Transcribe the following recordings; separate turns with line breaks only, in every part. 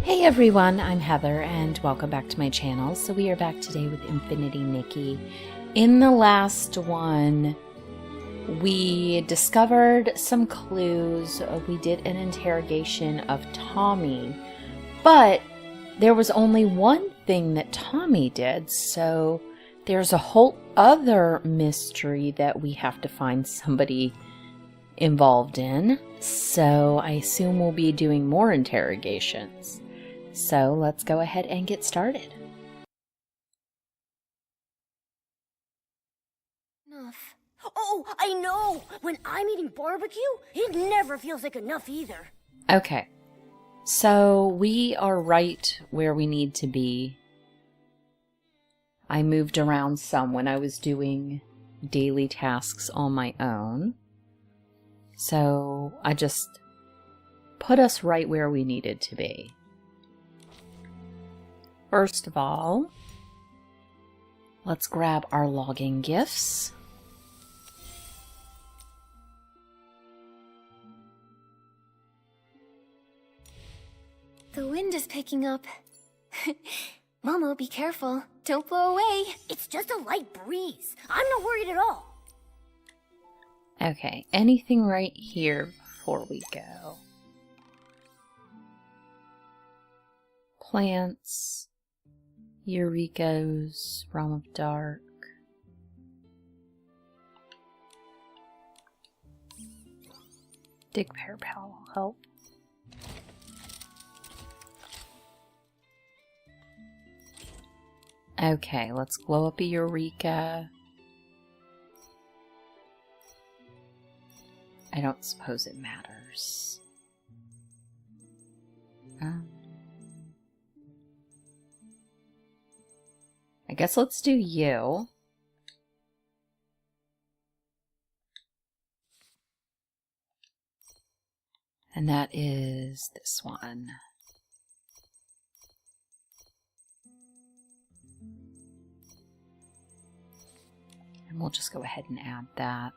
Hey everyone, I'm Heather and welcome back to my channel. So we are back today with Infinity Nikki. In the last one, we discovered some clues. We did an interrogation of Tommy, but there was only one thing that Tommy did, so there's a whole other mystery that we have to find somebody involved in. So I assume we'll be doing more interrogations. So let's go ahead and get started.
Enough. Oh, I know! When I'm eating barbecue, it never feels like enough either.
Okay, so we are right where we need to be. I moved around some when I was doing daily tasks on my own. So I just put us right where we needed to be. First of all, let's grab our logging gifts.
The wind is picking up. Momo, be careful. Don't blow away.
It's just a light breeze. I'm not worried at all.
Okay, anything right here before we go? Plants. Eureka's Realm of Dark. Dig Pear Pal will help. Okay, let's glow up a Eureka. I don't suppose it matters. I guess let's do you. And that is this one. And we'll just go ahead and add that.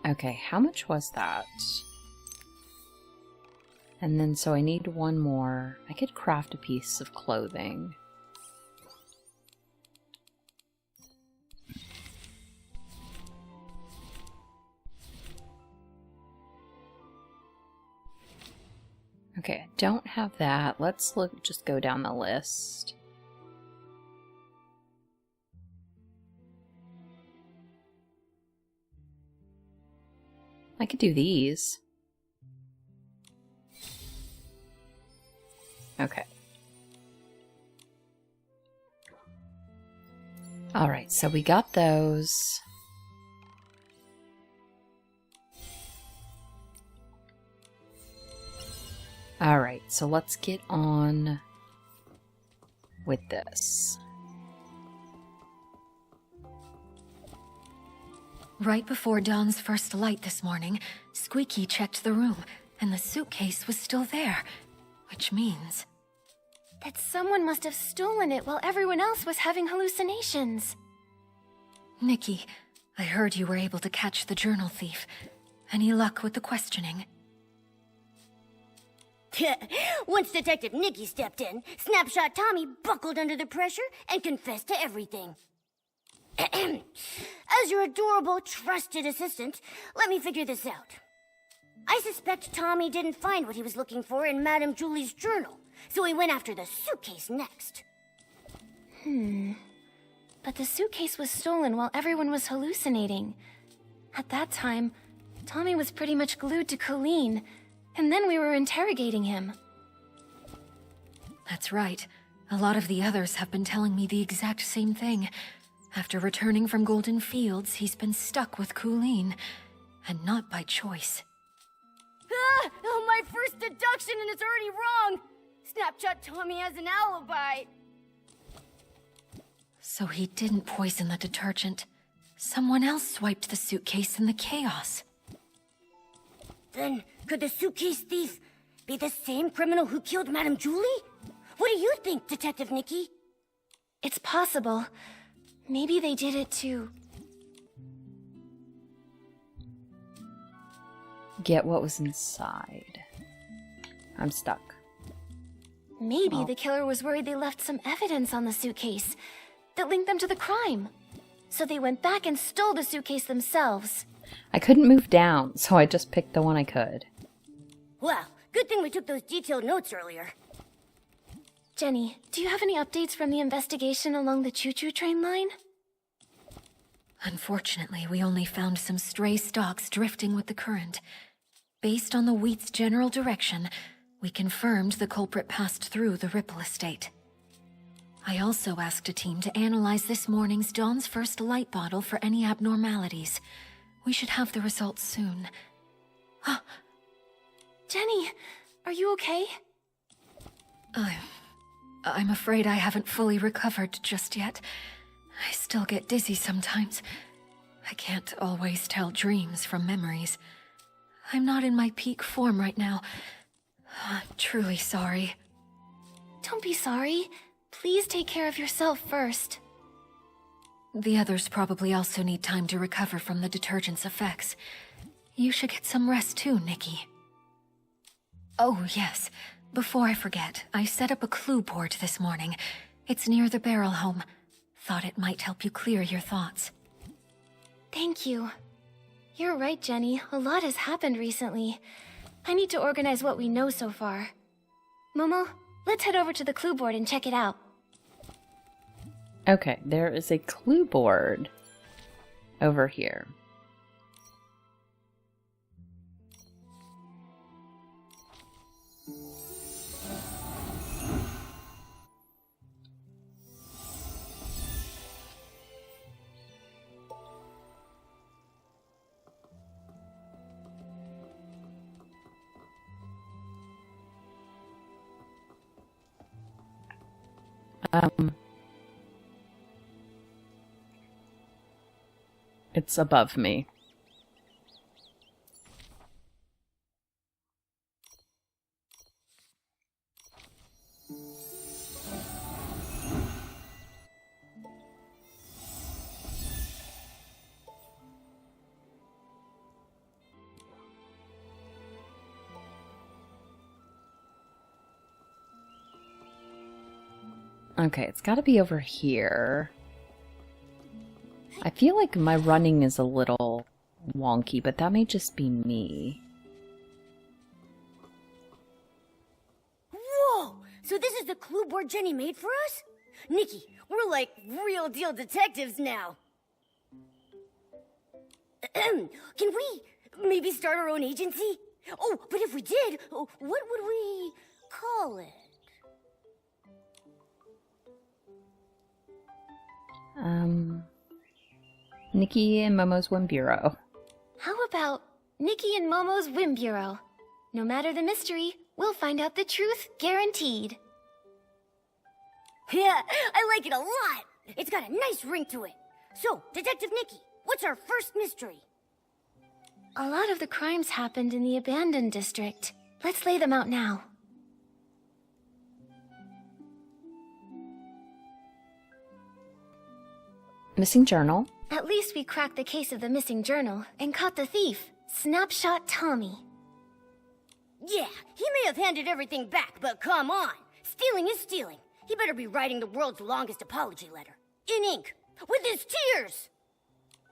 Okay, how much was that? And then, so I need one more. I could craft a piece of clothing. Okay, I don't have that. Let's just go down the list. I could do these. Okay. Alright, so we got those. Alright, so let's get on with this.
Right before Dawn's first light this morning, Squeaky checked the room, and the suitcase was still there. Which means that someone must have stolen it while everyone else was having hallucinations. Nikki, I heard you were able to catch the journal thief. Any luck with the questioning?
Once Detective Nikki stepped in, Snapshot Tommy buckled under the pressure and confessed to everything. As your adorable, trusted assistant, let me figure this out. I suspect Tommy didn't find what he was looking for in Madame Julie's journal, so he went after the suitcase next.
But the suitcase was stolen while everyone was hallucinating. At that time, Tommy was pretty much glued to Colleen, and then we were interrogating him. That's right. A lot of the others have been telling me the exact same thing. After returning from Golden Fields, he's been stuck with Colleen, and not by choice.
Oh, my first deduction and it's already wrong! Snapshot Tommy has an alibi.
So he didn't poison the detergent. Someone else swiped the suitcase in the chaos.
Then, could the suitcase thief be the same criminal who killed Madame Julie? What do you think, Detective Nikki?
It's possible. Maybe they did it to...
Get what was inside. I'm stuck.
Maybe the killer was worried they left some evidence on the suitcase that linked them to the crime. So they went back and stole the suitcase themselves.
I couldn't move down, so I just picked the one I could.
Wow, good thing we took those detailed notes earlier.
Jenny, do you have any updates from the investigation along the choo-choo train line? Unfortunately, we only found some stray stalks drifting with the current. Based on the wheat's general direction, we confirmed the culprit passed through the Ripple estate. I also asked a team to analyze this morning's Dawn's First light bottle for any abnormalities. We should have the results soon. Jenny, are you okay? I'm afraid I haven't fully recovered just yet. I still get dizzy sometimes. I can't always tell dreams from memories. I'm not in my peak form right now. I'm truly sorry. Don't be sorry. Please take care of yourself first. The others probably also need time to recover from the detergent's effects. You should get some rest too, Nikki. Oh, yes. Before I forget, I set up a clue board this morning. It's near the barrel home. Thought it might help you clear your thoughts. Thank you. You're right, Jenny. A lot has happened recently. I need to organize what we know so far. Momo, let's head over to the clue board and check it out.
Okay, there is a clue board over here. It's above me. Okay, it's got to be over here. I feel like my running is a little wonky, but that may just be me.
Whoa! So this is the clue board Jenny made for us? Nikki, we're like real deal detectives now. Can we maybe start our own agency? Oh, but if we did, what would we call it?
Nikki and Momo's Whim Bureau.
How about Nikki and Momo's Whim Bureau? No matter the mystery, we'll find out the truth, guaranteed.
Yeah, I like it a lot. It's got a nice ring to it. So, Detective Nikki, what's our first mystery?
A lot of the crimes happened in the abandoned district. Let's lay them out now.
Missing journal.
At least we cracked the case of the missing journal and caught the thief, Snapshot Tommy.
Yeah, he may have handed everything back, but come on. Stealing is stealing. He better be writing the world's longest apology letter. In ink. With his tears.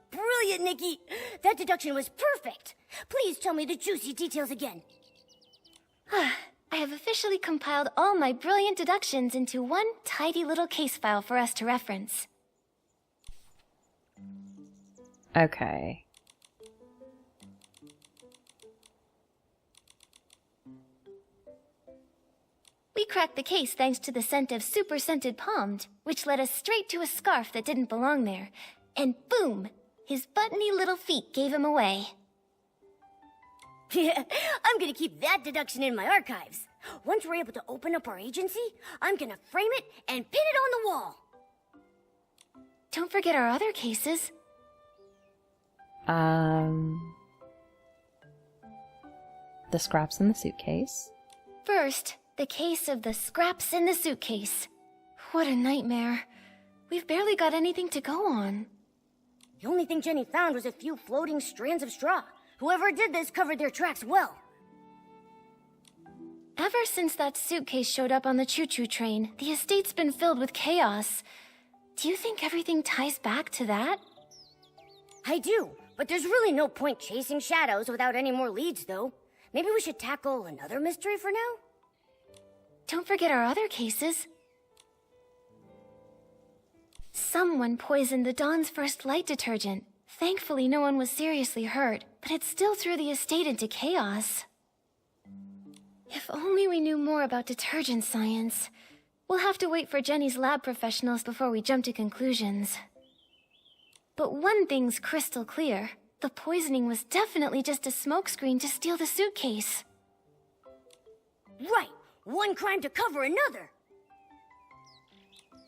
Brilliant, Nikki. That deduction was perfect. Please tell me the juicy details again.
I have officially compiled all my brilliant deductions into one tidy little case file for us to reference.
Okay.
We cracked the case thanks to the scent of super scented Pommed, which led us straight to a scarf that didn't belong there. And boom! His buttony little feet gave him away.
Yeah, I'm gonna keep that deduction in my archives. Once we're able to open up our agency, I'm gonna frame it and pin it on the wall.
Don't forget our other cases.
The scraps in the suitcase.
First, the case of the scraps in the suitcase. What a nightmare. We've barely got anything to go on.
The only thing Jenny found was a few floating strands of straw. Whoever did this covered their tracks well.
Ever since that suitcase showed up on the choo-choo train, the estate's been filled with chaos. Do you think everything ties back to that?
I do, but there's really no point chasing shadows without any more leads, though. Maybe we should tackle another mystery for now?
Don't forget our other cases. Someone poisoned the Dawn's First Light detergent. Thankfully, no one was seriously hurt, but it still threw the estate into chaos. If only we knew more about detergent science. We'll have to wait for Jenny's lab professionals before we jump to conclusions. But one thing's crystal clear. The poisoning was definitely just a smokescreen to steal the suitcase.
Right! One crime to cover another!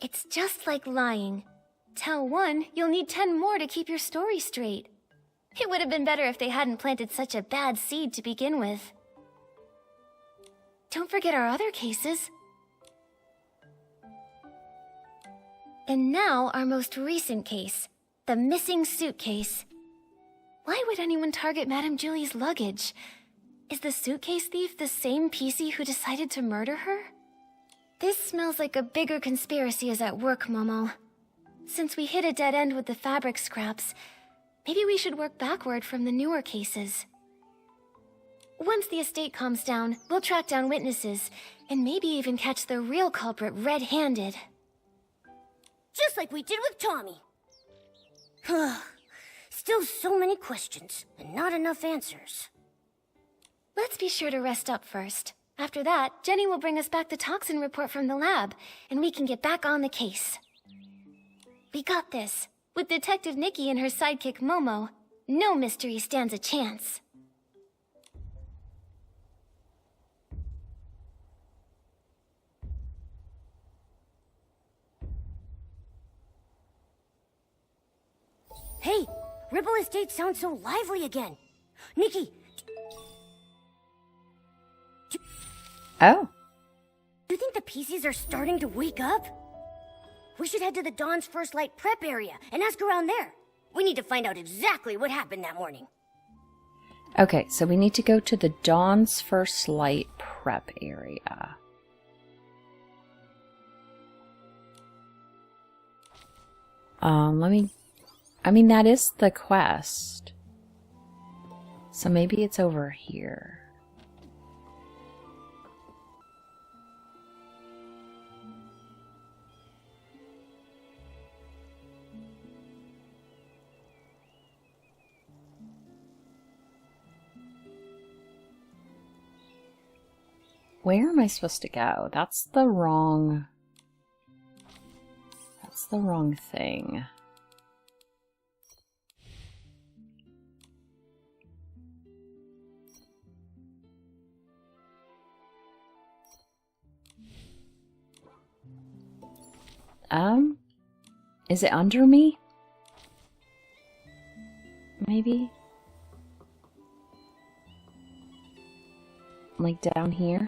It's just like lying. Tell one, you'll need 10 more to keep your story straight. It would have been better if they hadn't planted such a bad seed to begin with. Don't forget our other cases. And now our most recent case, the missing suitcase. Why would anyone target Madame Julie's luggage? Is the suitcase thief the same PC who decided to murder her? This smells like a bigger conspiracy is at work, Momo. Since we hit a dead end with the fabric scraps, maybe we should work backward from the newer cases. Once the estate calms down, we'll track down witnesses, and maybe even catch the real culprit red-handed.
Just like we did with Tommy. Still so many questions, and not enough answers.
Let's be sure to rest up first. After that, Jenny will bring us back the toxin report from the lab, and we can get back on the case. We got this. With Detective Nikki and her sidekick Momo, no mystery stands a chance.
Hey, Ripple Estate sounds so lively again. Nikki!
Oh.
Do you think the PCs are starting to wake up? We should head to the Dawn's First Light prep area and ask around there. We need to find out exactly what happened that morning.
Okay, so we need to go to the Dawn's First Light prep area. That is the quest. So maybe it's over here. Where am I supposed to go? That's the wrong thing. Is it under me? Maybe? Like down here?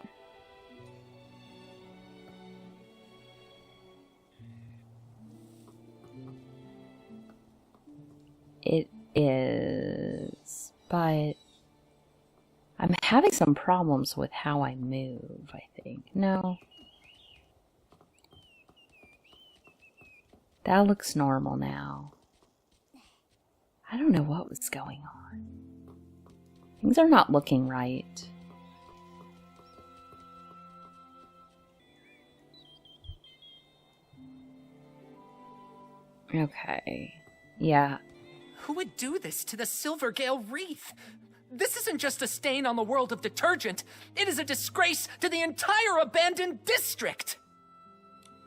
It is, but I'm having some problems with how I move, I think. No. That looks normal now. I don't know what was going on. Things are not looking right. Okay. Yeah.
Who would do this to the Silvergale Wreath? This isn't just a stain on the world of detergent. It is a disgrace to the entire abandoned district.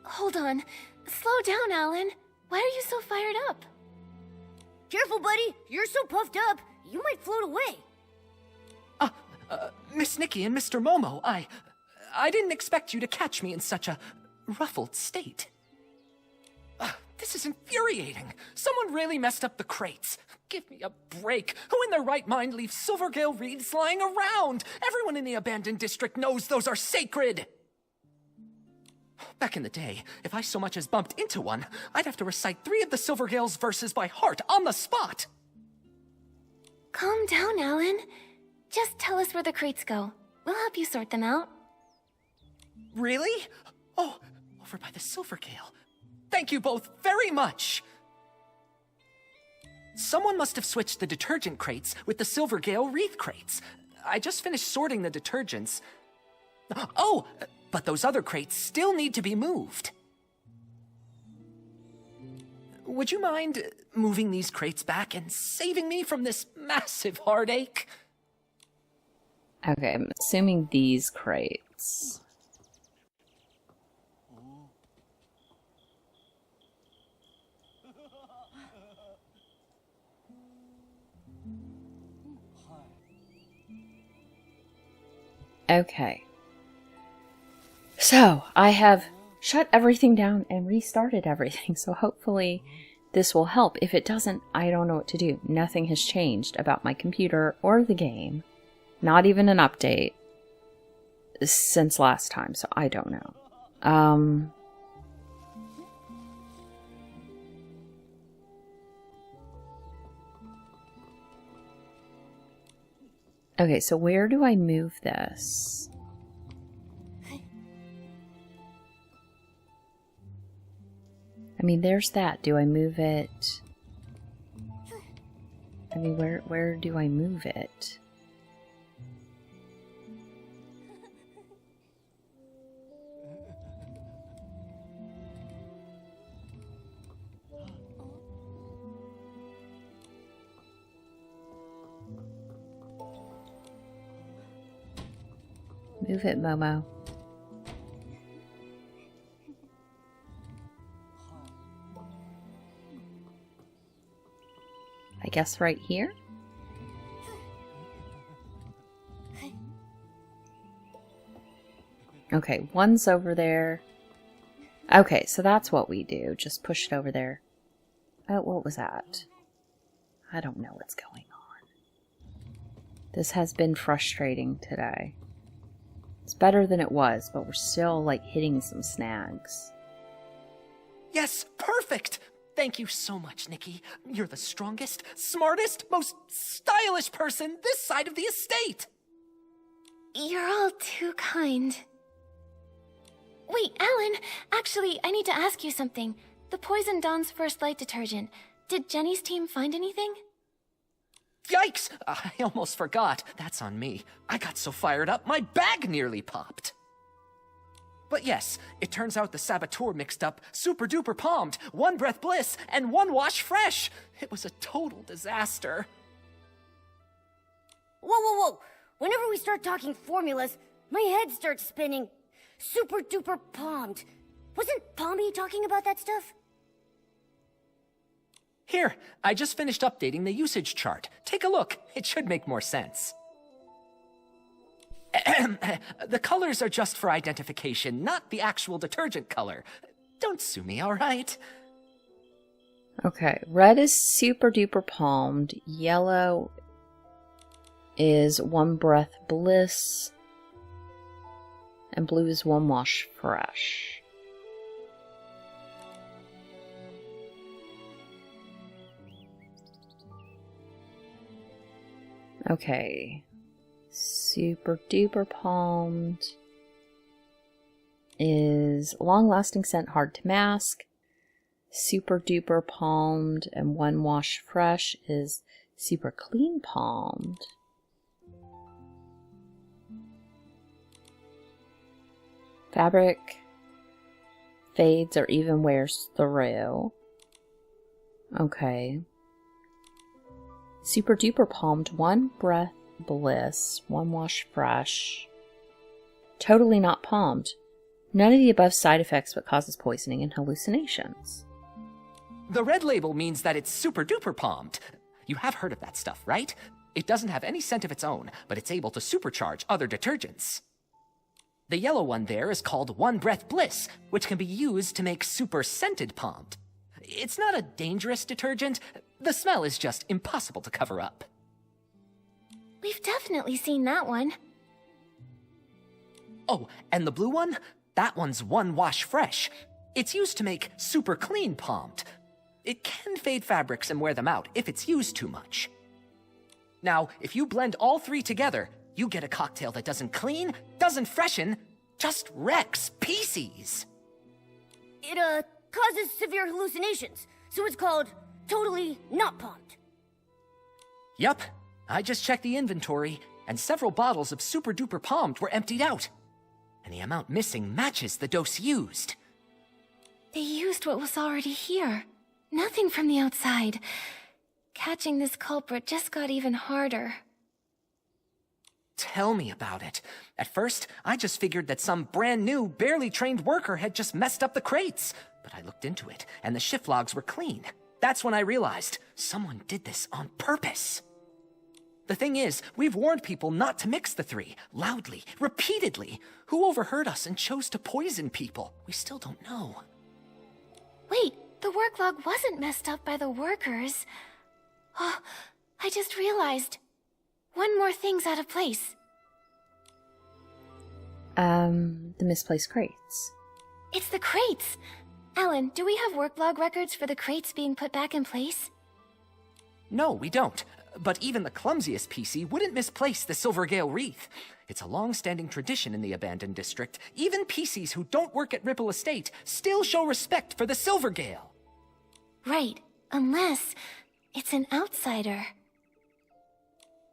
Hold on. Slow down, Alan. Why are you so fired up?
Careful, buddy. You're so puffed up, you might float away.
Miss Nikki and Mr. Momo, I didn't expect you to catch me in such a ruffled state. This is infuriating. Someone really messed up the crates. Give me a break. Who in their right mind leaves Silvergale wreaths lying around? Everyone in the abandoned district knows those are sacred. Back in the day, if I so much as bumped into one, I'd have to recite 3 of the Silvergale's verses by heart on the spot.
Calm down, Alan. Just tell us where the crates go. We'll help you sort them out.
Really? Oh, over by the Silvergale. Thank you both very much. Someone must have switched the detergent crates with the Silvergale wreath crates. I just finished sorting the detergents. Oh, but those other crates still need to be moved. Would you mind moving these crates back and saving me from this massive heartache?
Okay, I'm assuming these crates. Okay. So, I have shut everything down and restarted everything, so hopefully this will help. If it doesn't, I don't know what to do. Nothing has changed about my computer or the game. Not even an update since last time, so I don't know. Okay, so where do I move this? I mean, there's that. Do I move it? I mean, where do I move it? Move it, Momo. I guess right here? Okay, one's over there. Okay, so that's what we do. Just push it over there. Oh, what was that? I don't know what's going on. This has been frustrating today. It's better than it was, but we're still, like, hitting some snags.
Yes, perfect! Thank you so much, Nikki. You're the strongest, smartest, most stylish person this side of the estate!
You're all too kind. Wait, Alan! Actually, I need to ask you something. The Poison Dawn's First Light detergent. Did Jenny's team find anything?
Yikes! I almost forgot. That's on me. I got so fired up, my bag nearly popped. But yes, it turns out the saboteur mixed up Super Duper Palmed, One Breath Bliss, and One Wash Fresh. It was a total disaster.
Whoa, whoa, whoa! Whenever we start talking formulas, my head starts spinning. Super Duper Palmed. Wasn't Palmy talking about that stuff?
Here, I just finished updating the usage chart. Take a look. It should make more sense. The colors are just for identification, not the actual detergent color. Don't sue me, all right?
Okay, red is Super Duper Palmed. Yellow is One Breath Bliss. And blue is One Wash Fresh. Okay. Super Duper Palmed is long lasting scent, hard to mask. Super Duper Palmed and One Wash Fresh is super clean palmed. Fabric fades or even wears through. Okay. Super Duper Palmed, One Breath Bliss, One Wash Fresh. Totally not palmed. None of the above side effects but causes poisoning and hallucinations.
The red label means that it's super duper palmed. You have heard of that stuff, right? It doesn't have any scent of its own, but it's able to supercharge other detergents. The yellow one there is called One Breath Bliss, which can be used to make super scented palmed. It's not a dangerous detergent. The smell is just impossible to cover up.
We've definitely seen that one.
Oh, and the blue one? That one's one wash fresh. It's used to make super clean pommed. It can fade fabrics and wear them out if it's used too much. Now, if you blend all three together, you get a cocktail that doesn't clean, doesn't freshen, just wrecks pieces.
It, causes severe hallucinations, so it's called totally not pumped.
Yup, I just checked the inventory, and several bottles of super duper pommed were emptied out. And the amount missing matches the dose used.
They used what was already here. Nothing from the outside. Catching this culprit just got even harder.
Tell me about it. At first, I just figured that some brand new, barely trained worker had just messed up the crates. But I looked into it, and the shift logs were clean. That's when I realized someone did this on purpose. The thing is, we've warned people not to mix the three, loudly, repeatedly. Who overheard us and chose to poison people? We still don't know.
Wait, the work log wasn't messed up by the workers. Oh, I just realized. One more thing's out of place.
The misplaced crates.
It's the crates! Alan, do we have work log records for the crates being put back in place?
No, we don't. But even the clumsiest PC wouldn't misplace the Silvergale wreath. It's a long-standing tradition in the abandoned district. Even PCs who don't work at Ripple Estate still show respect for the Silvergale.
Right, unless it's an outsider.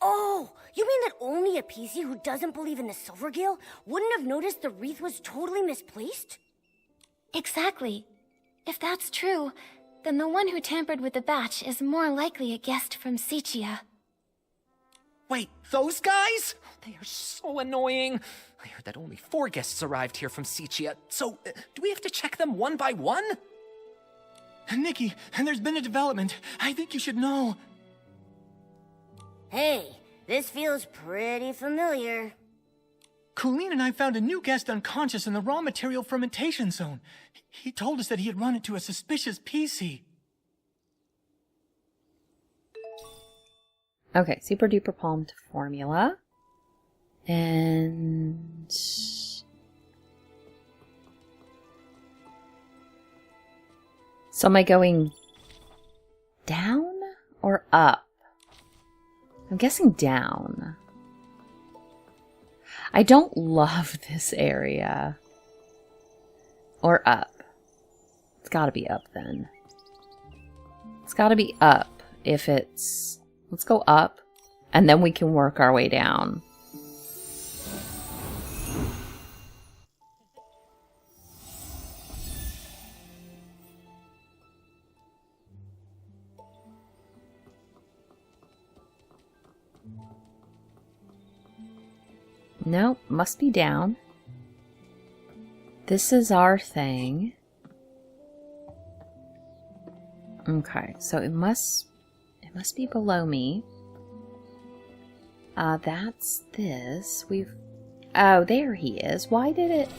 Oh, you mean that only a PC who doesn't believe in the Silvergale wouldn't have noticed the wreath was totally misplaced?
Exactly. If that's true, then the one who tampered with the batch is more likely a guest from Sichia.
Wait, those guys? They are so annoying. I heard that only 4 guests arrived here from Sichia, so do we have to check them one by one?
Nikki, there's been a development. I think you should know.
Hey, this feels pretty familiar.
Colleen and I found a new guest unconscious in the raw material fermentation zone. He told us that he had run into a suspicious PC.
Okay, super duper palmed formula. And so am I going down or up? I'm guessing down. I don't love this area. Or up. It's gotta be up then. It's gotta be up if it's... Let's go up, and then we can work our way down. Nope, must be down. This is our thing. Okay, so it must be below me. That's this. Oh, there he is. Why did it...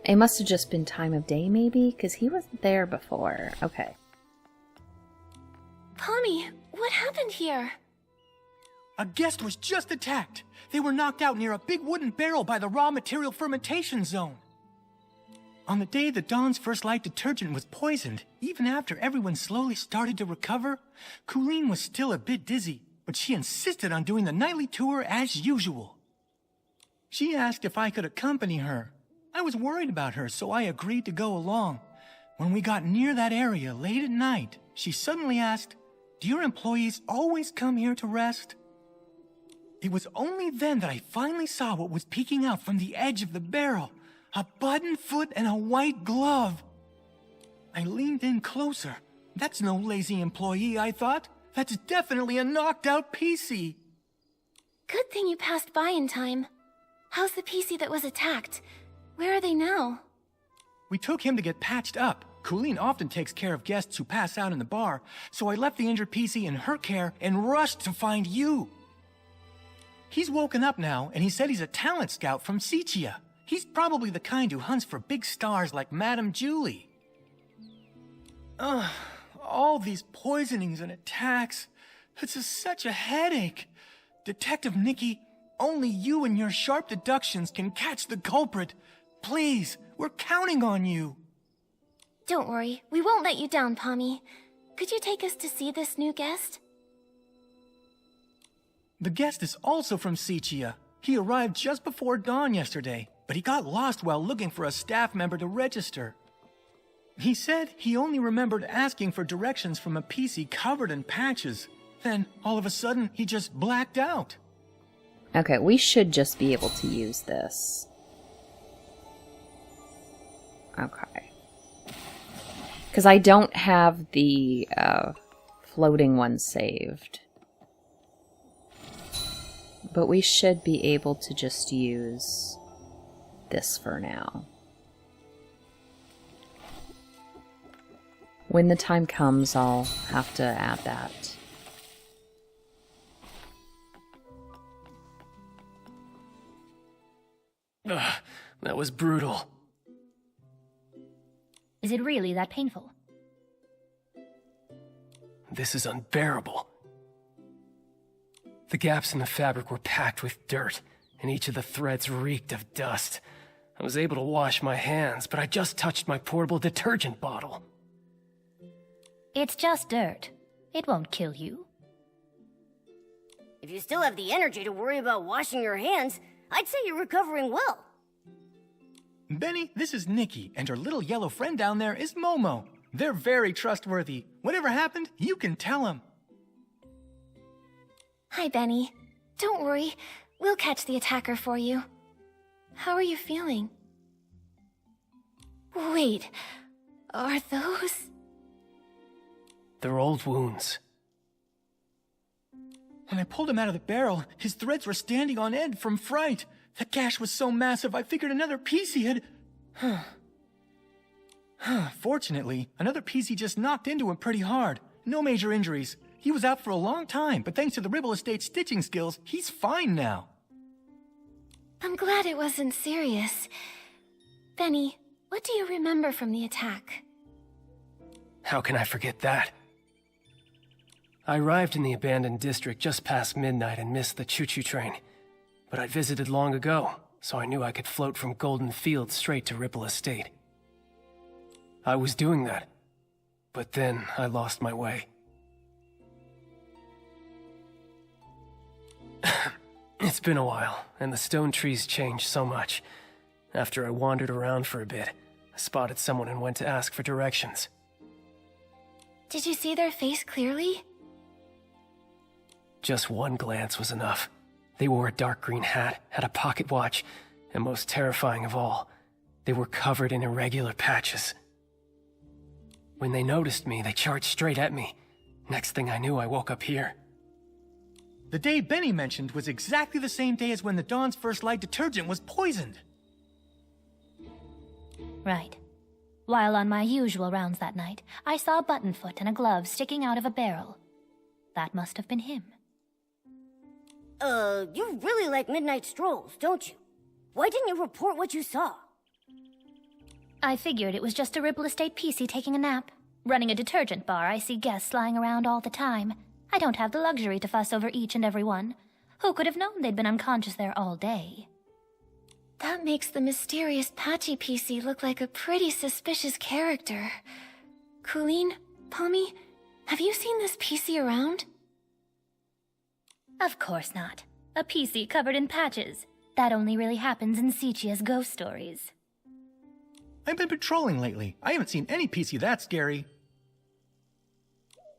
It must have just been time of day, maybe? Because he wasn't there before. Okay.
Pommy, what happened here?
A guest was just attacked. They were knocked out near a big wooden barrel by the raw material fermentation zone. On the day the Dawn's First Light detergent was poisoned, even after everyone slowly started to recover, Colleen was still a bit dizzy, but she insisted on doing the nightly tour as usual. She asked if I could accompany her. I was worried about her, so I agreed to go along. When we got near that area late at night, she suddenly asked, "Do your employees always come here to rest?" It was only then that I finally saw what was peeking out from the edge of the barrel. A button foot and a white glove. I leaned in closer. That's no lazy employee, I thought. That's definitely a knocked out PC.
Good thing you passed by in time. How's the PC that was attacked? Where are they now?
We took him to get patched up. Colleen often takes care of guests who pass out in the bar, so I left the injured PC in her care and rushed to find you. He's woken up now, and he said he's a talent scout from Sichia. He's probably the kind who hunts for big stars like Madame Julie. Ugh, all these poisonings and attacks. It's such a headache. Detective Nikki, only you and your sharp deductions can catch the culprit. Please, we're counting on you.
Don't worry, we won't let you down, Pommy. Could you take us to see this new guest?
The guest is also from Sichia. He arrived just before dawn yesterday, but he got lost while looking for a staff member to register. He said he only remembered asking for directions from a PC covered in patches. Then, all of a sudden, he just blacked out.
Okay, we should just be able to use this. Okay. Because I don't have the floating one saved. But we should be able to just use this for now. When the time comes, I'll have to add that.
Ugh, that was brutal.
Is it really that painful?
This is unbearable. The gaps in the fabric were packed with dirt, and each of the threads reeked of dust. I was able to wash my hands, but I just touched my portable detergent bottle.
It's just dirt. It won't kill you.
If you still have the energy to worry about washing your hands, I'd say you're recovering well.
Benny, this is Nikki, and her little yellow friend down there is Momo. They're very trustworthy. Whatever happened, you can tell them.
Hi, Benny. Don't worry, we'll catch the attacker for you. How are you feeling? Wait, are those...
They're old wounds.
When I pulled him out of the barrel, his threads were standing on end from fright. The gash was so massive, I figured another PC had... Fortunately, another PC just knocked into him pretty hard. No major injuries. He was out for a long time, but thanks to the Ribble Estate's stitching skills, he's fine now.
I'm glad it wasn't serious. Benny, what do you remember from the attack?
How can I forget that? I arrived in the abandoned district just past midnight and missed the choo-choo train. But I'd visited long ago, so I knew I could float from Golden Field straight to Ripple Estate. I was doing that, but then I lost my way. It's been a while, and the stone trees changed so much. After I wandered around for a bit, I spotted someone and went to ask for directions.
Did you see their face clearly?
Just one glance was enough. They wore a dark green hat, had a pocket watch, and most terrifying of all, they were covered in irregular patches. When they noticed me, they charged straight at me. Next thing I knew, I woke up here.
The day Benny mentioned was exactly the same day as when the Dawn's First Light detergent was poisoned.
Right. While on my usual rounds that night, I saw a button foot and a glove sticking out of a barrel. That must have been him.
You really like midnight strolls, don't you? Why didn't you report what you saw?
I figured it was just a Ripple Estate PC taking a nap. Running a detergent bar, I see guests lying around all the time. I don't have the luxury to fuss over each and every one. Who could have known they'd been unconscious there all day?
That makes the mysterious Patchy PC look like a pretty suspicious character. Colleen, Pommy, have you seen this PC around?
Of course not. A PC covered in patches. That only really happens in Sichia's ghost stories.
I've been patrolling lately. I haven't seen any PC that scary.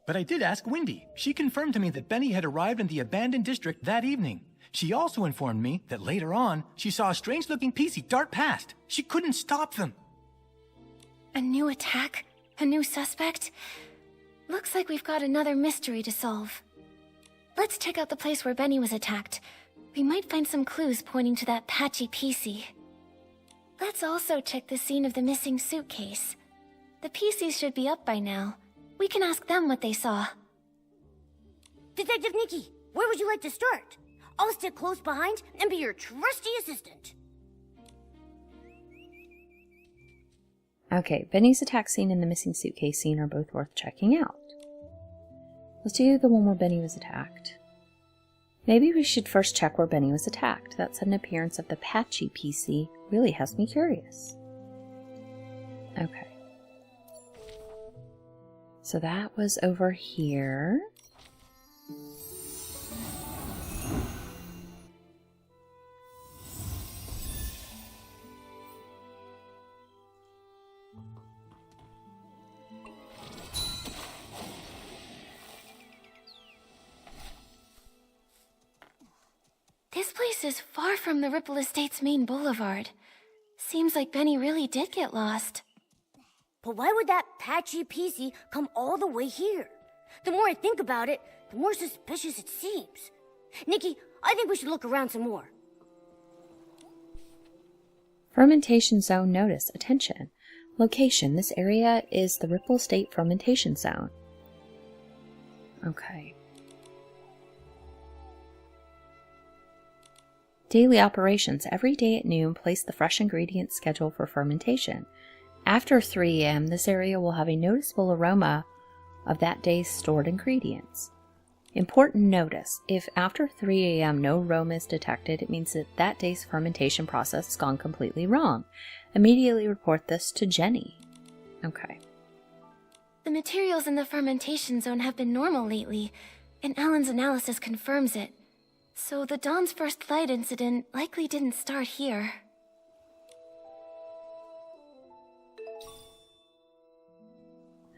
But I did ask Wendy. She confirmed to me that Benny had arrived in the abandoned district that evening. She also informed me that later on, she saw a strange-looking PC dart past. She couldn't stop them.
A new attack? A new suspect? Looks like we've got another mystery to solve. Let's check out the place where Benny was attacked. We might find some clues pointing to that Patchy PC. Let's also check the scene of the missing suitcase. The PCs should be up by now. We can ask them what they saw.
Detective Nikki, where would you like to start? I'll stick close behind and be your trusty assistant.
Okay, Benny's attack scene and the missing suitcase scene are both worth checking out. Let's do the one where Benny was attacked. Maybe we should first check where Benny was attacked. That sudden appearance of the Patchy PC Really has me curious. Okay. So that was over here.
This place is far from the Ripple Estate's main boulevard. Seems like Benny really did get lost.
But why would that patchy PC come all the way here? The more I think about it, the more suspicious it seems. Nikki, I think we should look around some more.
Fermentation zone notice. Attention. Location. This area is the Ripple Estate fermentation zone. Okay. Daily operations. Every day at noon, place the fresh ingredients schedule for fermentation. After 3 a.m., this area will have a noticeable aroma of that day's stored ingredients. Important notice, if after 3 a.m. no aroma is detected, it means that that day's fermentation process has gone completely wrong. Immediately report this to Jenny. Okay.
The materials in the fermentation zone have been normal lately, and Alan's analysis confirms it. So the Dawn's first light incident likely didn't start here.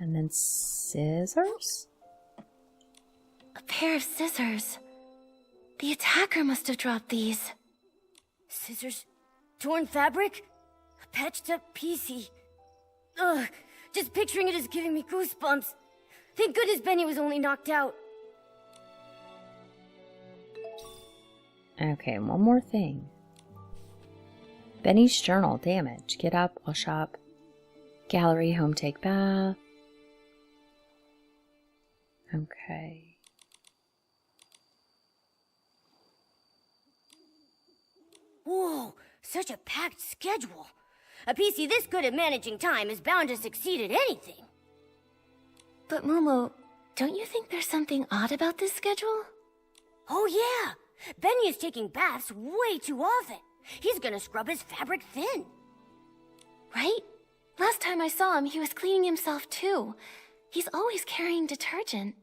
And then scissors?
A pair of scissors. The attacker must have dropped these.
Scissors? Torn fabric? A patched up PC. Ugh, just picturing it is giving me goosebumps. Thank goodness Benny was only knocked out.
Okay, one more thing. Benny's journal. Damage. Get up, wash up. Gallery, home, take bath. Okay.
Whoa, such a packed schedule. A PC this good at managing time is bound to succeed at anything.
But Momo, don't you think there's something odd about this schedule?
Oh yeah, Benny is taking baths way too often. He's gonna scrub his fabric thin.
Right? Last time I saw him, he was cleaning himself too. He's always carrying detergent.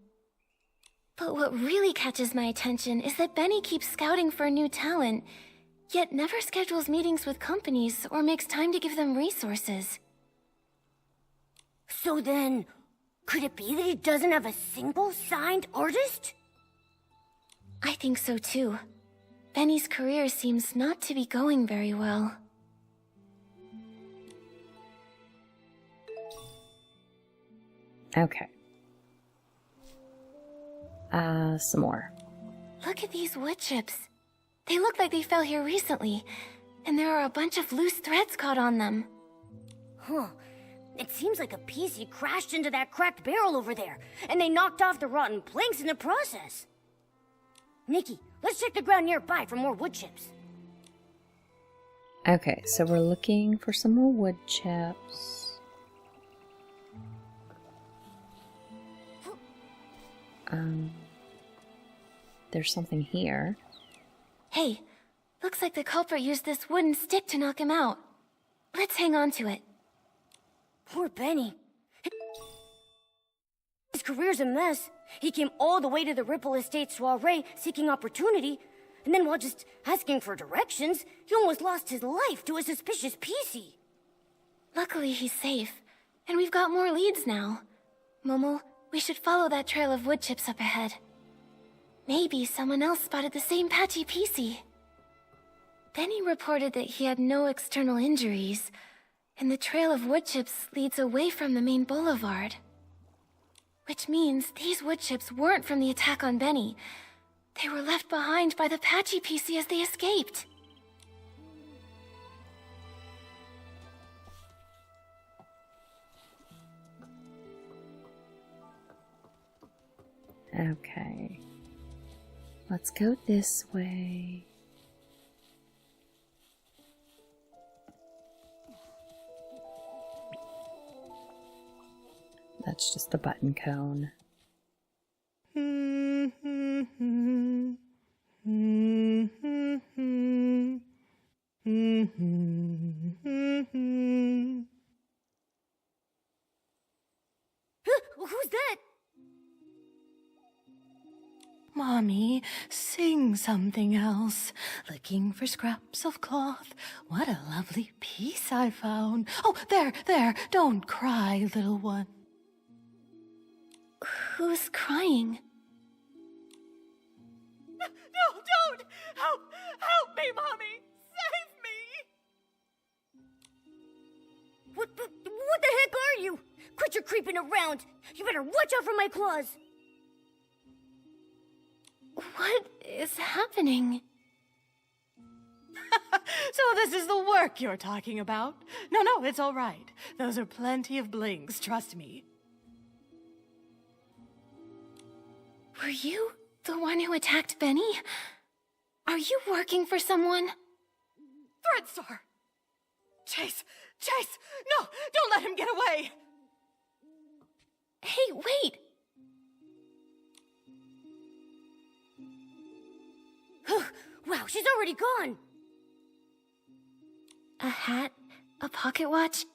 But what really catches my attention is that Benny keeps scouting for new talent, yet never schedules meetings with companies or makes time to give them resources.
So then, could it be that he doesn't have a single signed artist?
I think so too. Benny's career seems not to be going very well.
Okay. Some more.
Look at these wood chips. They look like they fell here recently, and there are a bunch of loose threads caught on them.
Huh. It seems like a PC crashed into that cracked barrel over there, and they knocked off the rotten planks in the process. Nikki, let's check the ground nearby for more wood chips.
Okay, so we're looking for some more wood chips. There's something here.
Hey, looks like the culprit used this wooden stick to knock him out. Let's hang on to it.
Poor Benny. His career's a mess. He came all the way to the Ripple Estate soiree seeking opportunity, and then while just asking for directions, he almost lost his life to a suspicious PC.
Luckily, he's safe, and we've got more leads now. Momo, we should follow that trail of wood chips up ahead. Maybe someone else spotted the same patchy PC. Benny reported that he had no external injuries, and the trail of wood chips leads away from the main boulevard. Which means these wood chips weren't from the attack on Benny. They were left behind by the patchy PC as they escaped.
Okay. Let's go this way. That's just a button cone.
Who's that?
Mommy, sing something else. Looking for scraps of cloth. What a lovely piece I found. Oh, there, don't cry, little one. Who's crying?
No, don't! Help me, Mommy! Save me!
What the heck are you? Quit your creeping around. You better watch out for my claws.
What is happening?
So this is the work you're talking about? No, it's all right. Those are plenty of blinks, trust me.
Were you the one who attacked Benny? Are you working for someone?
Threadstar! Chase! No, don't let him get away!
Hey, wait!
Wow, she's already gone.
A hat, a pocket watch,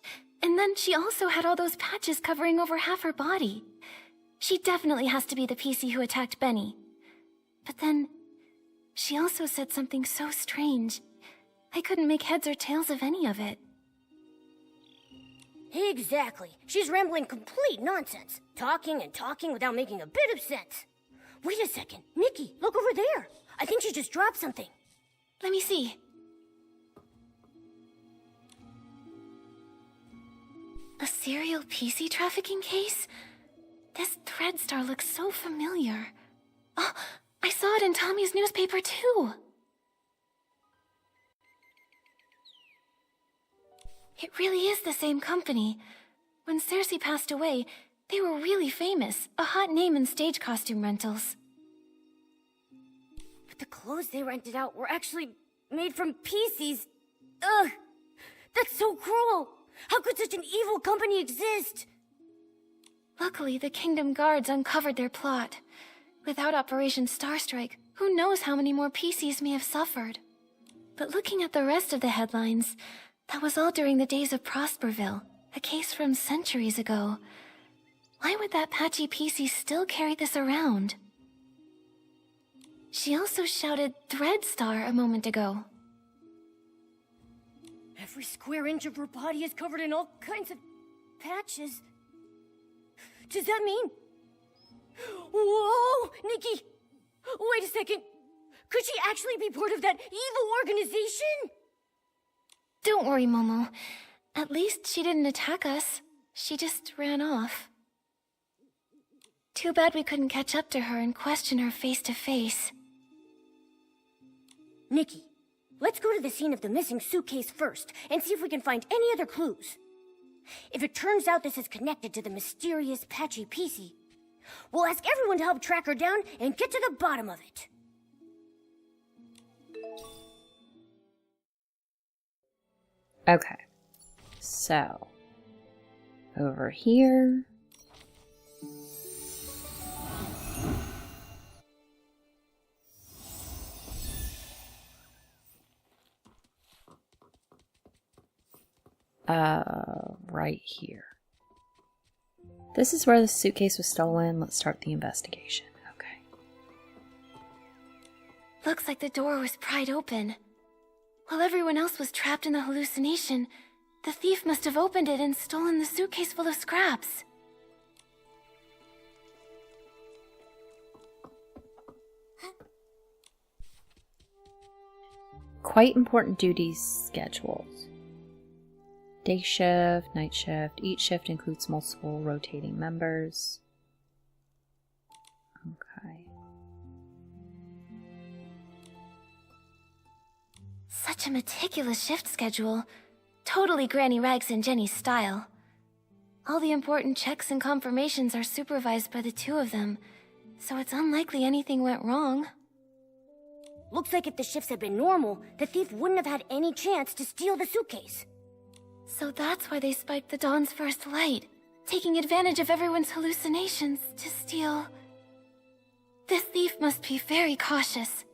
and then she also had all those patches covering over half her body. She definitely has to be the PC who attacked Benny. But then, she also said something so strange. I couldn't make heads or tails of any of it.
Exactly. She's rambling complete nonsense. Talking and talking without making a bit of sense. Wait a second. Nikki, look over there. I think she just dropped something.
Let me see. A serial PC trafficking case? This Threadstar looks so familiar. Oh, I saw it in Tommy's newspaper too. It really is the same company. When Cersei passed away, they were really famous, a hot name in stage costume rentals.
But the clothes they rented out were actually made from PCs. Ugh! That's so cruel! How could such an evil company exist?
Luckily, the Kingdom Guards uncovered their plot. Without Operation Starstrike, who knows how many more PCs may have suffered. But looking at the rest of the headlines, that was all during the days of Prosperville, a case from centuries ago. Why would that patchy PC still carry this around? She also shouted Threadstar a moment ago.
Every square inch of her body is covered in all kinds of patches. Does that mean... Whoa! Nikki! Wait a second. Could she actually be part of that evil organization?
Don't worry, Momo. At least she didn't attack us. She just ran off. Too bad we couldn't catch up to her and question her face to face.
Nikki, let's go to the scene of the missing suitcase first and see if we can find any other clues. If it turns out this is connected to the mysterious patchy PC, we'll ask everyone to help track her down and get to the bottom of it.
Okay, so over here. Right here. This is where the suitcase was stolen. Let's start the investigation. Okay.
Looks like the door was pried open. While everyone else was trapped in the hallucination, the thief must have opened it and stolen the suitcase full of scraps.
Quite important duties scheduled. Day shift, night shift. Each shift includes multiple rotating members. Okay.
Such a meticulous shift schedule. Totally Granny Rags and Jenny's style. All the important checks and confirmations are supervised by the two of them, so it's unlikely anything went wrong.
Looks like if the shifts had been normal, the thief wouldn't have had any chance to steal the suitcase.
So that's why they spiked the Dawn's first light, taking advantage of everyone's hallucinations to steal... This thief must be very cautious.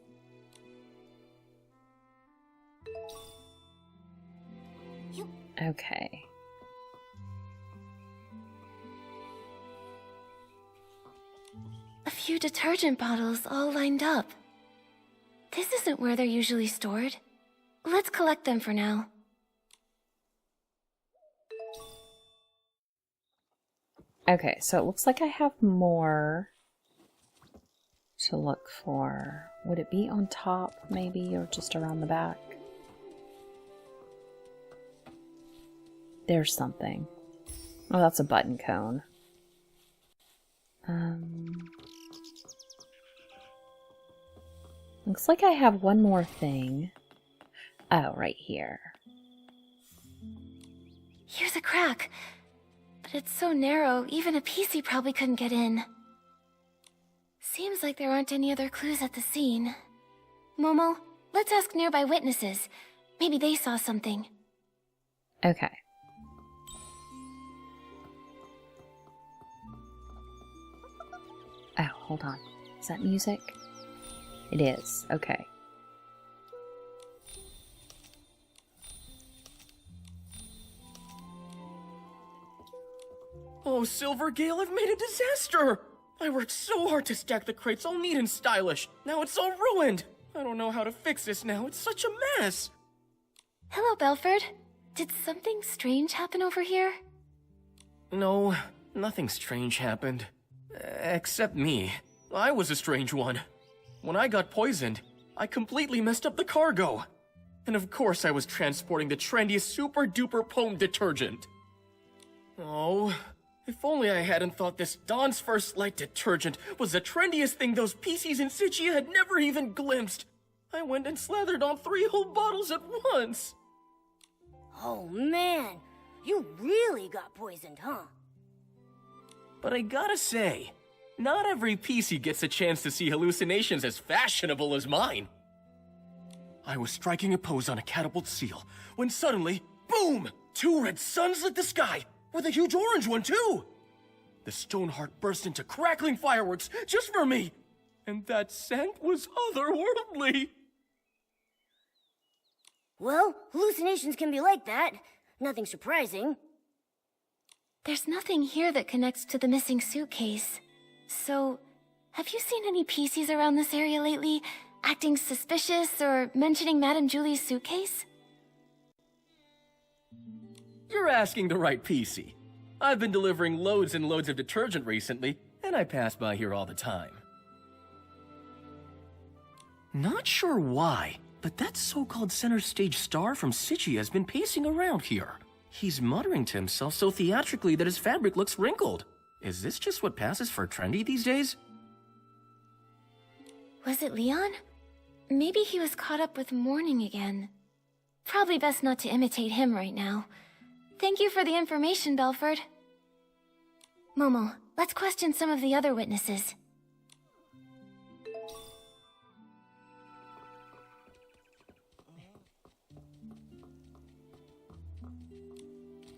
Okay.
A few detergent bottles all lined up. This isn't where they're usually stored. Let's collect them for now.
Okay, so it looks like I have more to look for. Would it be on top, maybe, or just around the back? There's something. Oh, that's a button cone. Looks like I have one more thing. Oh, right here.
Here's a crack. But it's so narrow, even a PC probably couldn't get in. Seems like there aren't any other clues at the scene. Momo, let's ask nearby witnesses. Maybe they saw something.
Okay. Oh, hold on. Is that music? It is. Okay.
Oh, Silvergale, I've made a disaster! I worked so hard to stack the crates all neat and stylish. Now it's all ruined. I don't know how to fix this now. It's such a mess.
Hello, Belford. Did something strange happen over here?
No, nothing strange happened. Except me. I was a strange one. When I got poisoned, I completely messed up the cargo. And of course I was transporting the trendiest super-duper Pome detergent. Oh, if only I hadn't thought this Dawn's First Light detergent was the trendiest thing those PCs in Sichia had never even glimpsed. I went and slathered on 3 whole bottles at once.
Oh man, you really got poisoned, huh?
But I gotta say, not every PC gets a chance to see hallucinations as fashionable as mine. I was striking a pose on a catapult seal, when suddenly, boom! 2 red suns lit the sky, with a huge orange one too! The Stoneheart burst into crackling fireworks just for me, and that scent was otherworldly!
Well, hallucinations can be like that. Nothing surprising.
There's nothing here that connects to the missing suitcase. So, have you seen any PCs around this area lately, acting suspicious or mentioning Madame Julie's suitcase?
You're asking the right PC. I've been delivering loads and loads of detergent recently, and I pass by here all the time. Not sure why, but that so-called center stage star from Sichia has been pacing around here. He's muttering to himself so theatrically that his fabric looks wrinkled. Is this just what passes for trendy these days?
Was it Leon? Maybe he was caught up with mourning again. Probably best not to imitate him right now. Thank you for the information, Belford. Momo, let's question some of the other witnesses.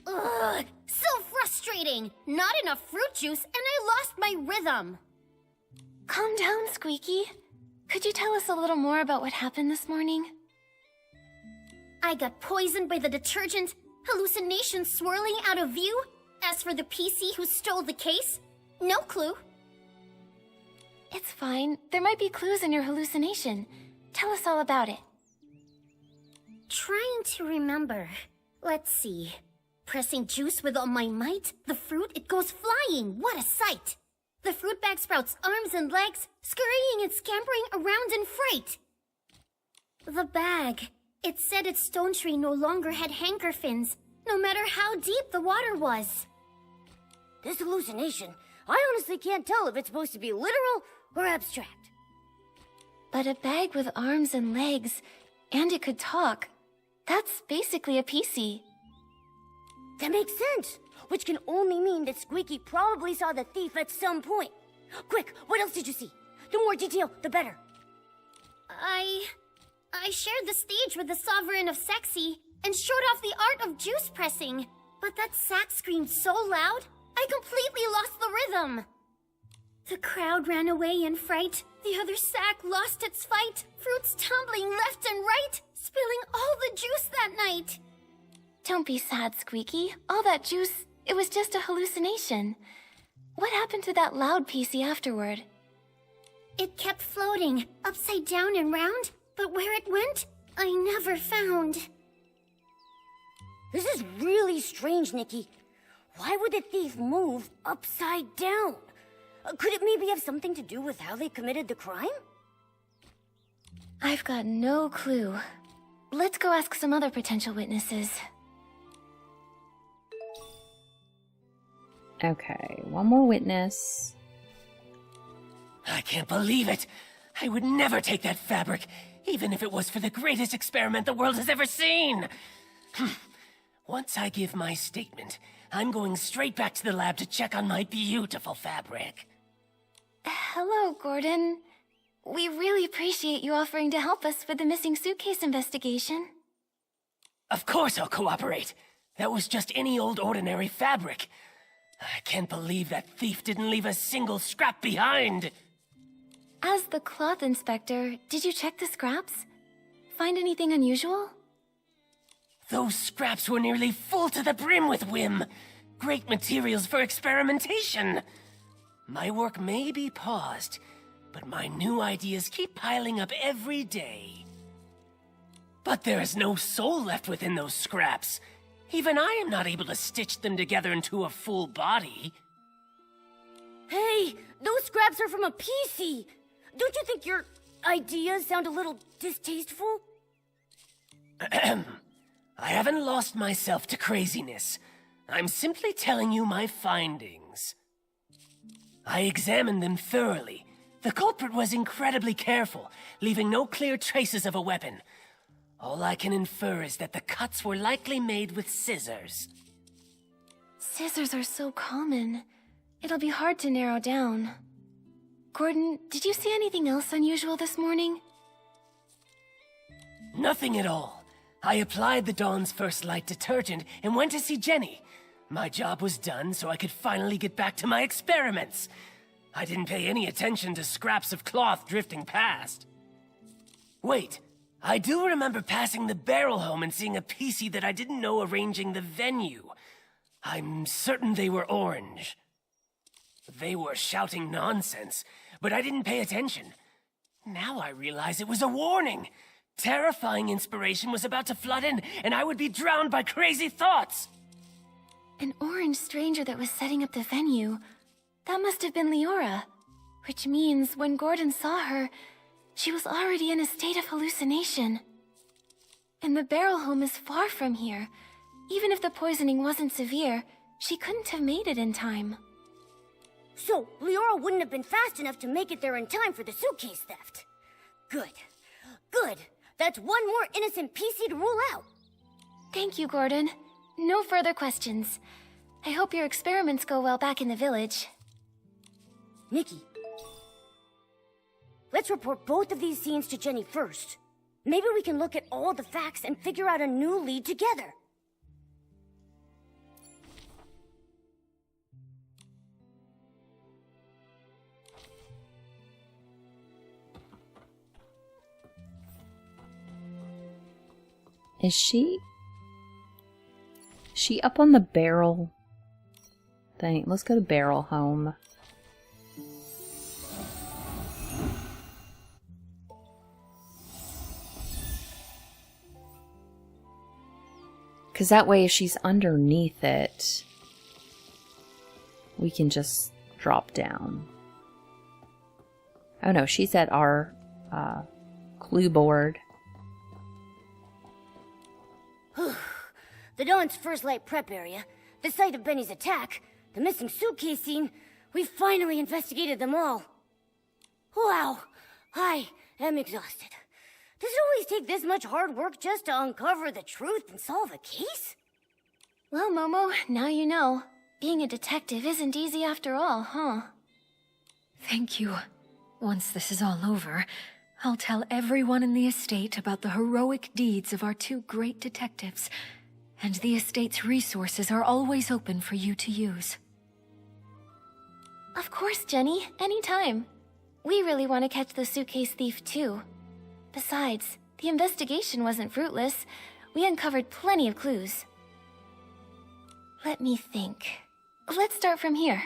Ugh, so frustrating! Not enough fruit juice, and I lost my rhythm!
Calm down, Squeaky. Could you tell us a little more about what happened this morning?
I got poisoned by the detergent, hallucinations swirling out of view. As for the PC who stole the case, no clue.
It's fine. There might be clues in your hallucination. Tell us all about it.
Trying to remember. Let's see. Pressing juice with all my might, the fruit, it goes flying. What a sight! The fruit bag sprouts arms and legs, scurrying and scampering around in fright. The bag. It said its stone tree no longer had hanker fins, no matter how deep the water was. This hallucination, I honestly can't tell if it's supposed to be literal or abstract.
But a bag with arms and legs, and it could talk. That's basically a PC.
That makes sense, which can only mean that Squeaky probably saw the thief at some point. Quick, what else did you see? The more detail, the better. I shared the stage with the Sovereign of Sexy and showed off the art of juice pressing. But that sack screamed so loud, I completely lost the rhythm. The crowd ran away in fright. The other sack lost its fight, fruits tumbling left and right, spilling all the juice that night.
Don't be sad, Squeaky. All that juice, it was just a hallucination. What happened to that loud PC afterward?
It kept floating, upside down and round, but where it went, I never found. This is really strange, Nikki. Why would the thief move upside down? Could it maybe have something to do with how they committed the crime?
I've got no clue. Let's go ask some other potential witnesses.
Okay, one more witness.
I can't believe it. I would never take that fabric, even if it was for the greatest experiment the world has ever seen. Once I give my statement, I'm going straight back to the lab to check on my beautiful fabric.
Hello, Gordon. We really appreciate you offering to help us with the missing suitcase investigation.
Of course I'll cooperate. That was just any old ordinary fabric. I can't believe that thief didn't leave a single scrap behind.
As the cloth inspector, did you check the scraps? Find anything unusual?
Those scraps were nearly full to the brim with whim. Great materials for experimentation. My work may be paused, but my new ideas keep piling up every day. But there is no soul left within those scraps. Even I am not able to stitch them together into a full body.
Hey, those scraps are from a PC. Don't you think your ideas sound a little distasteful?
I haven't lost myself to craziness. I'm simply telling you my findings. I examined them thoroughly. The culprit was incredibly careful, leaving no clear traces of a weapon. All I can infer is that the cuts were likely made with scissors.
Scissors are so common. It'll be hard to narrow down. Gordon, did you see anything else unusual this morning?
Nothing at all. I applied the Dawn's First Light detergent and went to see Jenny. My job was done, so I could finally get back to my experiments. I didn't pay any attention to scraps of cloth drifting past. Wait, I do remember passing the barrel home and seeing a PC that I didn't know arranging the venue. I'm certain they were orange. They were shouting nonsense, but I didn't pay attention. Now I realize it was a warning. Terrifying inspiration was about to flood in, and I would be drowned by crazy thoughts.
An orange stranger that was setting up the venue. That must have been Leora. Which means when Gordon saw her, she was already in a state of hallucination. And the barrel home is far from here. Even if the poisoning wasn't severe, she couldn't have made it in time.
So, Leora wouldn't have been fast enough to make it there in time for the suitcase theft. Good. Good. That's one more innocent PC to rule out.
Thank you, Gordon. No further questions. I hope your experiments go well back in the village.
Nikki, let's report both of these scenes to Jenny first. Maybe we can look at all the facts and figure out a new lead together.
Is she up on the barrel thing? Let's go to barrel home. Because that way, if she's underneath it, we can just drop down. Oh no, she's at our clue board.
The Dawn's First Light prep area, the site of Benny's attack, the missing suitcase scene. We finally investigated them all. Wow, I am exhausted. Does it always take this much hard work just to uncover the truth and solve a case?
Well, Momo, now you know. Being a detective isn't easy after all, huh?
Thank you. Once this is all over, I'll tell everyone in the estate about the heroic deeds of our two great detectives, and the estate's resources are always open for you to use.
Of course, Jenny. Anytime. We really want to catch the suitcase thief, too. Besides, the investigation wasn't fruitless. We uncovered plenty of clues. Let me think. Let's start from here.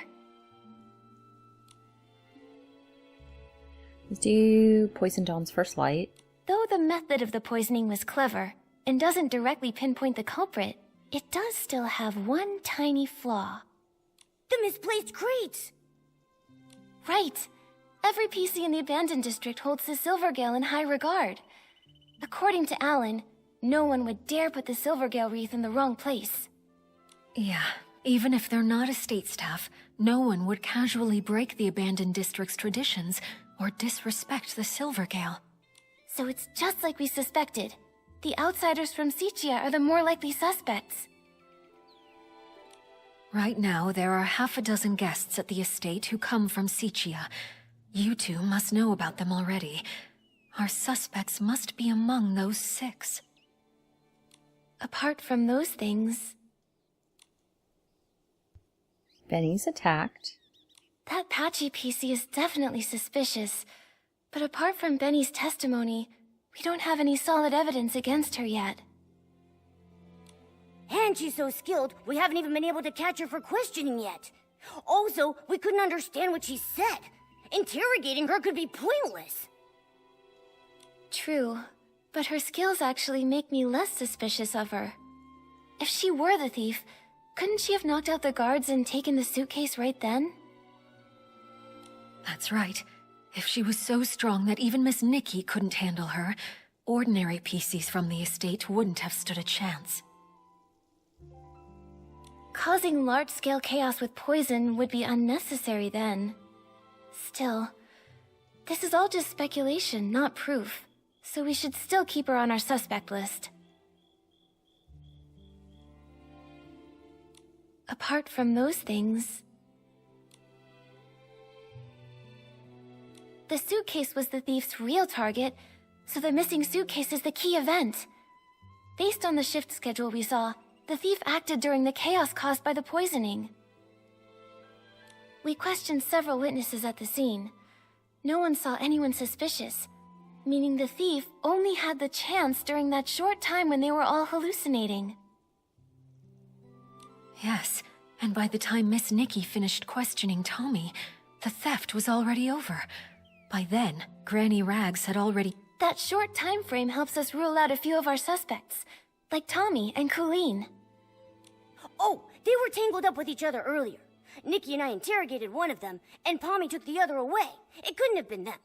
Let's do Poison Dawn's First Light.
Though the method of the poisoning was clever and doesn't directly pinpoint the culprit, it does still have one tiny flaw.
The misplaced crates!
Right. Every PC in the abandoned district holds the Silvergale in high regard. According to Alan, no one would dare put the Silvergale wreath in the wrong place.
Yeah, even if they're not estate staff, no one would casually break the abandoned district's traditions or disrespect the Silvergale.
So it's just like we suspected. The outsiders from Sichia are the more likely suspects.
Right now, there are half a dozen guests at the estate who come from Sichia. You two must know about them already. Our suspects must be among those 6.
Apart from those things,
Benny's attacked.
that Patchy PC is definitely suspicious. But apart from Benny's testimony, we don't have any solid evidence against her yet.
And she's so skilled, we haven't even been able to catch her for questioning yet. Also, we couldn't understand what she said. Interrogating her could be pointless.
True, but her skills actually make me less suspicious of her. If she were the thief, couldn't she have knocked out the guards and taken the suitcase right then?
That's right. If she was so strong that even Miss Nikki couldn't handle her, ordinary PCs from the estate wouldn't have stood a chance.
Causing large-scale chaos with poison would be unnecessary then. Still, this is all just speculation, not proof, so we should still keep her on our suspect list. Apart from those things, the suitcase was the thief's real target, so the missing suitcase is the key event. Based on the shift schedule we saw, the thief acted during the chaos caused by the poisoning. We questioned several witnesses at the scene. No one saw anyone suspicious, meaning the thief only had the chance during that short time when they were all hallucinating.
Yes, and by the time Miss Nikki finished questioning Tommy, the theft was already over. By then, Granny Rags had already...
That short time frame helps us rule out a few of our suspects, like Tommy and Colleen.
Oh, they were tangled up with each other earlier. Nikki and I interrogated one of them, and Pommy took the other away. It couldn't have been them.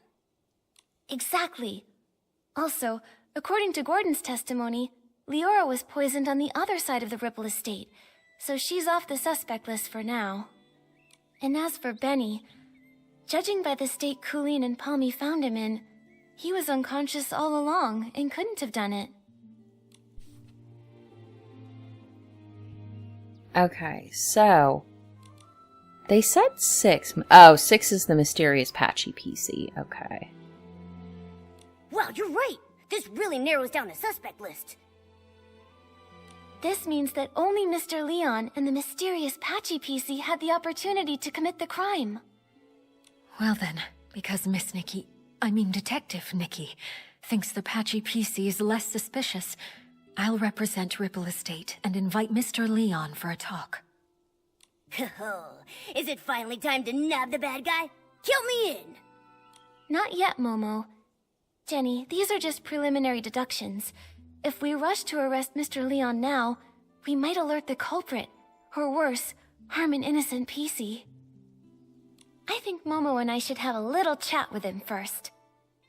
Exactly. Also, according to Gordon's testimony, Leora was poisoned on the other side of the Ripple estate, so she's off the suspect list for now. And as for Benny, judging by the state Colleen and Pommy found him in, he was unconscious all along and couldn't have done it.
Okay, so they said 6. Oh, 6 is the mysterious Patchy PC. Okay.
Wow, you're right. This really narrows down the suspect list.
This means that only Mr. Leon and the mysterious Patchy PC had the opportunity to commit the crime.
Well then, because Miss Nikki, I mean Detective Nikki, thinks the Patchy PC is less suspicious, I'll represent Ripple Estate and invite Mr. Leon for a talk.
Is it finally time to nab the bad guy? Count me in!
Not yet, Momo. Jenny, these are just preliminary deductions. If we rush to arrest Mr. Leon now, we might alert the culprit, or worse, harm an innocent PC. I think Momo and I should have a little chat with him first.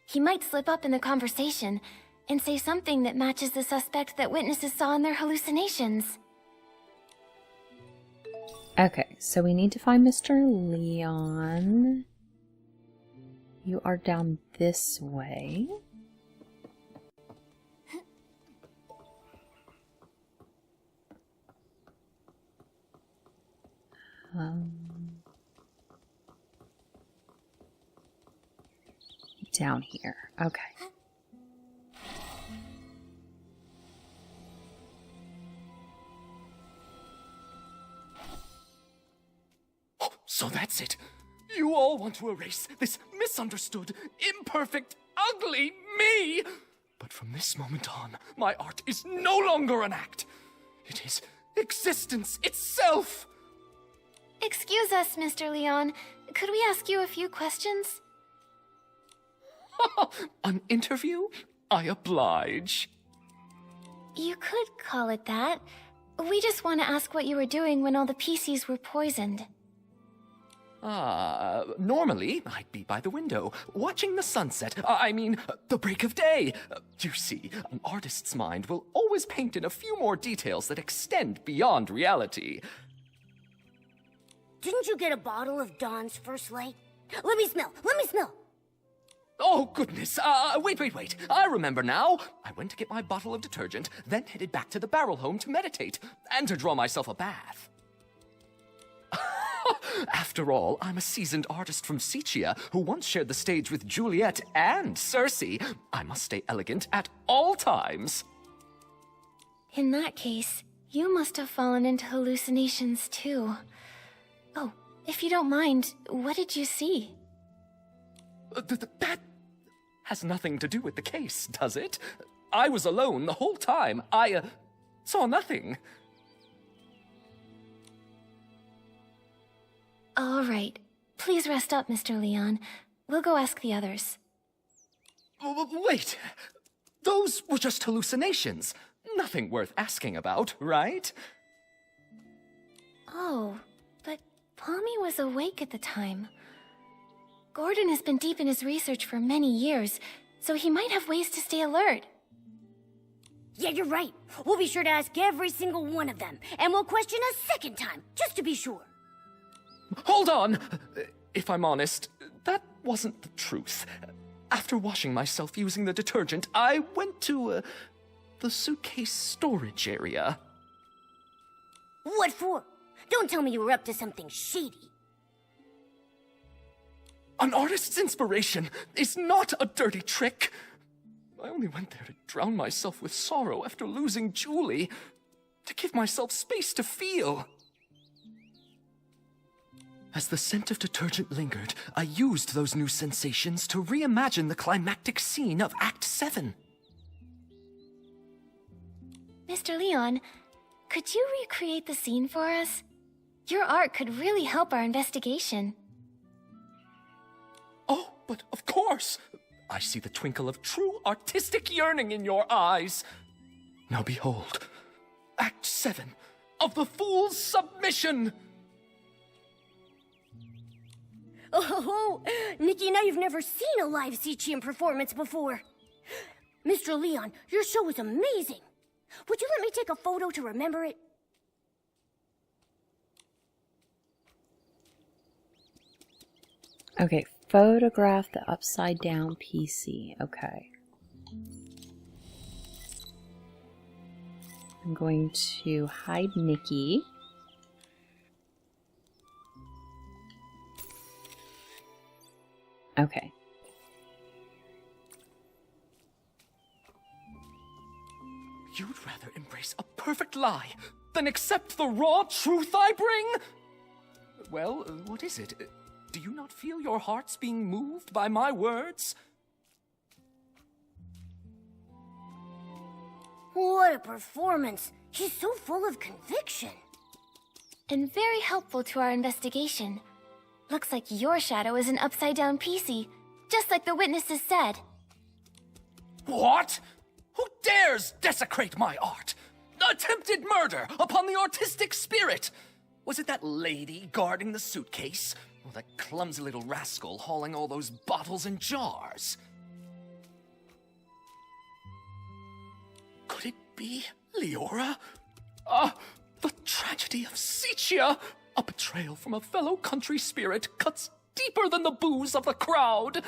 He might slip up in the conversation and say something that matches the suspect that witnesses saw in their hallucinations.
Okay, so we need to find Mr. Leon. You are down this way. Down here. Okay.
So that's it. You all want to erase this misunderstood, imperfect, ugly me. But from this moment on, my art is no longer an act. It is existence itself.
Excuse us, Mr. Leon. Could we ask you a few questions?
An interview? I oblige.
You could call it that. We just want to ask what you were doing when all the PCs were poisoned.
Normally, I'd be by the window, watching the sunset. The break of day. You see, an artist's mind will always paint in a few more details that extend beyond reality.
Didn't you get a bottle of Dawn's First Light? Let me smell! Let me smell!
Oh, goodness. Wait. I remember now. I went to get my bottle of detergent, then headed back to the barrel home to meditate, and to draw myself a bath. After all, I'm a seasoned artist from Sicia who once shared the stage with Juliet and Circe. I must stay elegant at all times.
In that case, you must have fallen into hallucinations too. Oh, if you don't mind, what did you see?
That has nothing to do with the case, does it? I was alone the whole time. I saw nothing.
All right. Please rest up, Mr. Leon. We'll go ask the others.
Wait. Those were just hallucinations. Nothing worth asking about, right?
Oh, but Pommy was awake at the time. Gordon has been deep in his research for many years, so he might have ways to stay alert.
Yeah, you're right. We'll be sure to ask every single one of them, and we'll question a second time, just to be sure.
Hold on! If I'm honest, that wasn't the truth. After washing myself using the detergent, I went to, the suitcase storage area.
What for? Don't tell me you were up to something shady.
An artist's inspiration is not a dirty trick. I only went there to drown myself with sorrow after losing Julie, to give myself space to feel. As the scent of detergent lingered, I used those new sensations to reimagine the climactic scene of Act 7.
Mr. Leon, could you recreate the scene for us? Your art could really help our investigation.
Oh, but of course! I see the twinkle of true artistic yearning in your eyes. Now behold, Act 7 of The Fool's Submission!
Oh, Nikki, now you've never seen a live Sicilian performance before. Mr. Leon, your show was amazing. Would you let me take a photo to remember it?
Okay, photograph the upside down PC. Okay. I'm going to hide Nikki. Okay.
You'd rather embrace a perfect lie than accept the raw truth I bring? Well, what is it? Do you not feel your hearts being moved by my words?
What a performance. He's so full of conviction.
And very helpful to our investigation. Looks like your shadow is an upside-down PC, just like the witnesses said.
What? Who dares desecrate my art? Attempted murder upon the artistic spirit! Was it that lady guarding the suitcase? Or that clumsy little rascal hauling all those bottles and jars? Could it be Leora? The tragedy of Sicia! A betrayal from a fellow country spirit cuts deeper than the booze of the crowd!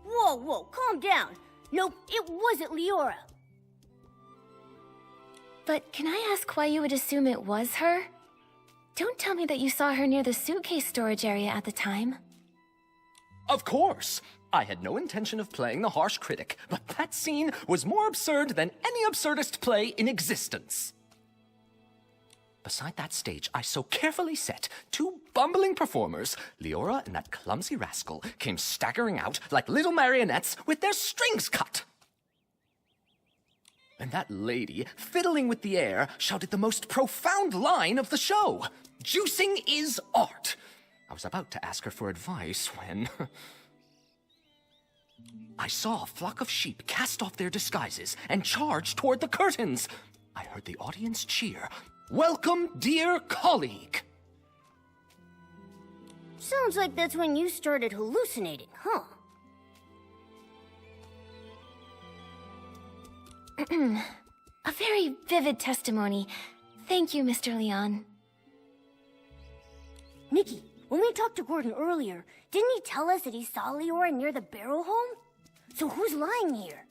Whoa, calm down. Nope, it wasn't Leora.
But can I ask why you would assume it was her? Don't tell me that you saw her near the suitcase storage area at the time.
Of course! I had no intention of playing the harsh critic, but that scene was more absurd than any absurdist play in existence. Beside that stage I so carefully set, two bumbling performers, Leora and that clumsy rascal, came staggering out like little marionettes with their strings cut. And that lady, fiddling with the air, shouted the most profound line of the show. Juicing is art. I was about to ask her for advice when I saw a flock of sheep cast off their disguises and charge toward the curtains. I heard the audience cheer, "Welcome, dear colleague!"
Sounds like that's when you started hallucinating, huh?
A very vivid testimony. Thank you, Mr. Leon.
Nikki, when we talked to Gordon earlier, didn't he tell us that he saw Leora near the barrel home? So who's lying here?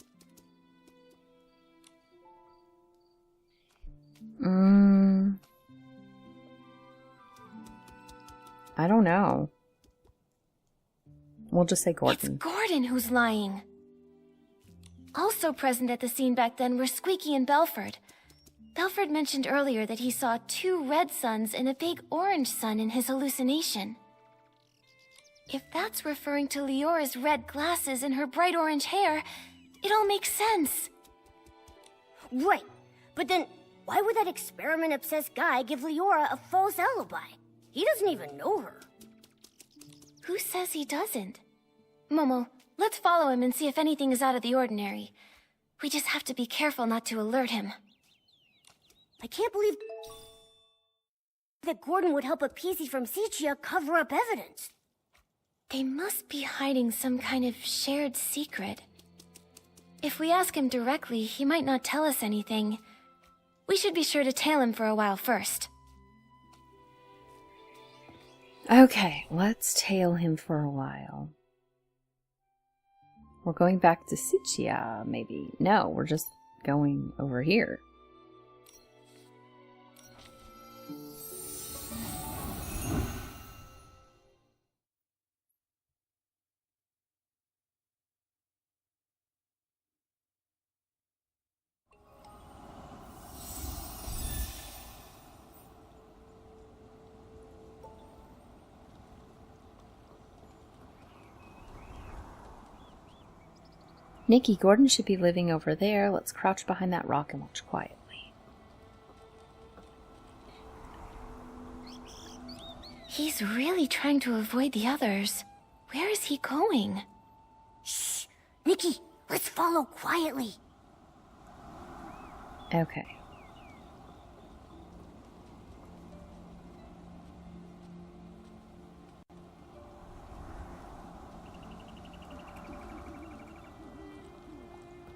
I don't know. We'll just say Gordon.
It's Gordon who's lying. Also present at the scene back then were Squeaky and Belford. Belford mentioned earlier that he saw 2 red suns and a big orange sun in his hallucination. If that's referring to Leora's red glasses and her bright orange hair, it all makes sense.
Right, but then why would that experiment-obsessed guy give Leora a false alibi? He doesn't even know her.
Who says he doesn't? Momo, let's follow him and see if anything is out of the ordinary. We just have to be careful not to alert him.
I can't believe that Gordon would help a PC from Sichia cover up evidence.
They must be hiding some kind of shared secret. If we ask him directly, he might not tell us anything. We should be sure to tail him for a while first.
Okay, let's tail him for a while. We're going back to Sichia, maybe. No, we're just going over here. Nikki, Gordon should be living over there. Let's crouch behind that rock and watch quietly.
He's really trying to avoid the others. Where is he going?
Shh! Nikki, let's follow quietly.
Okay.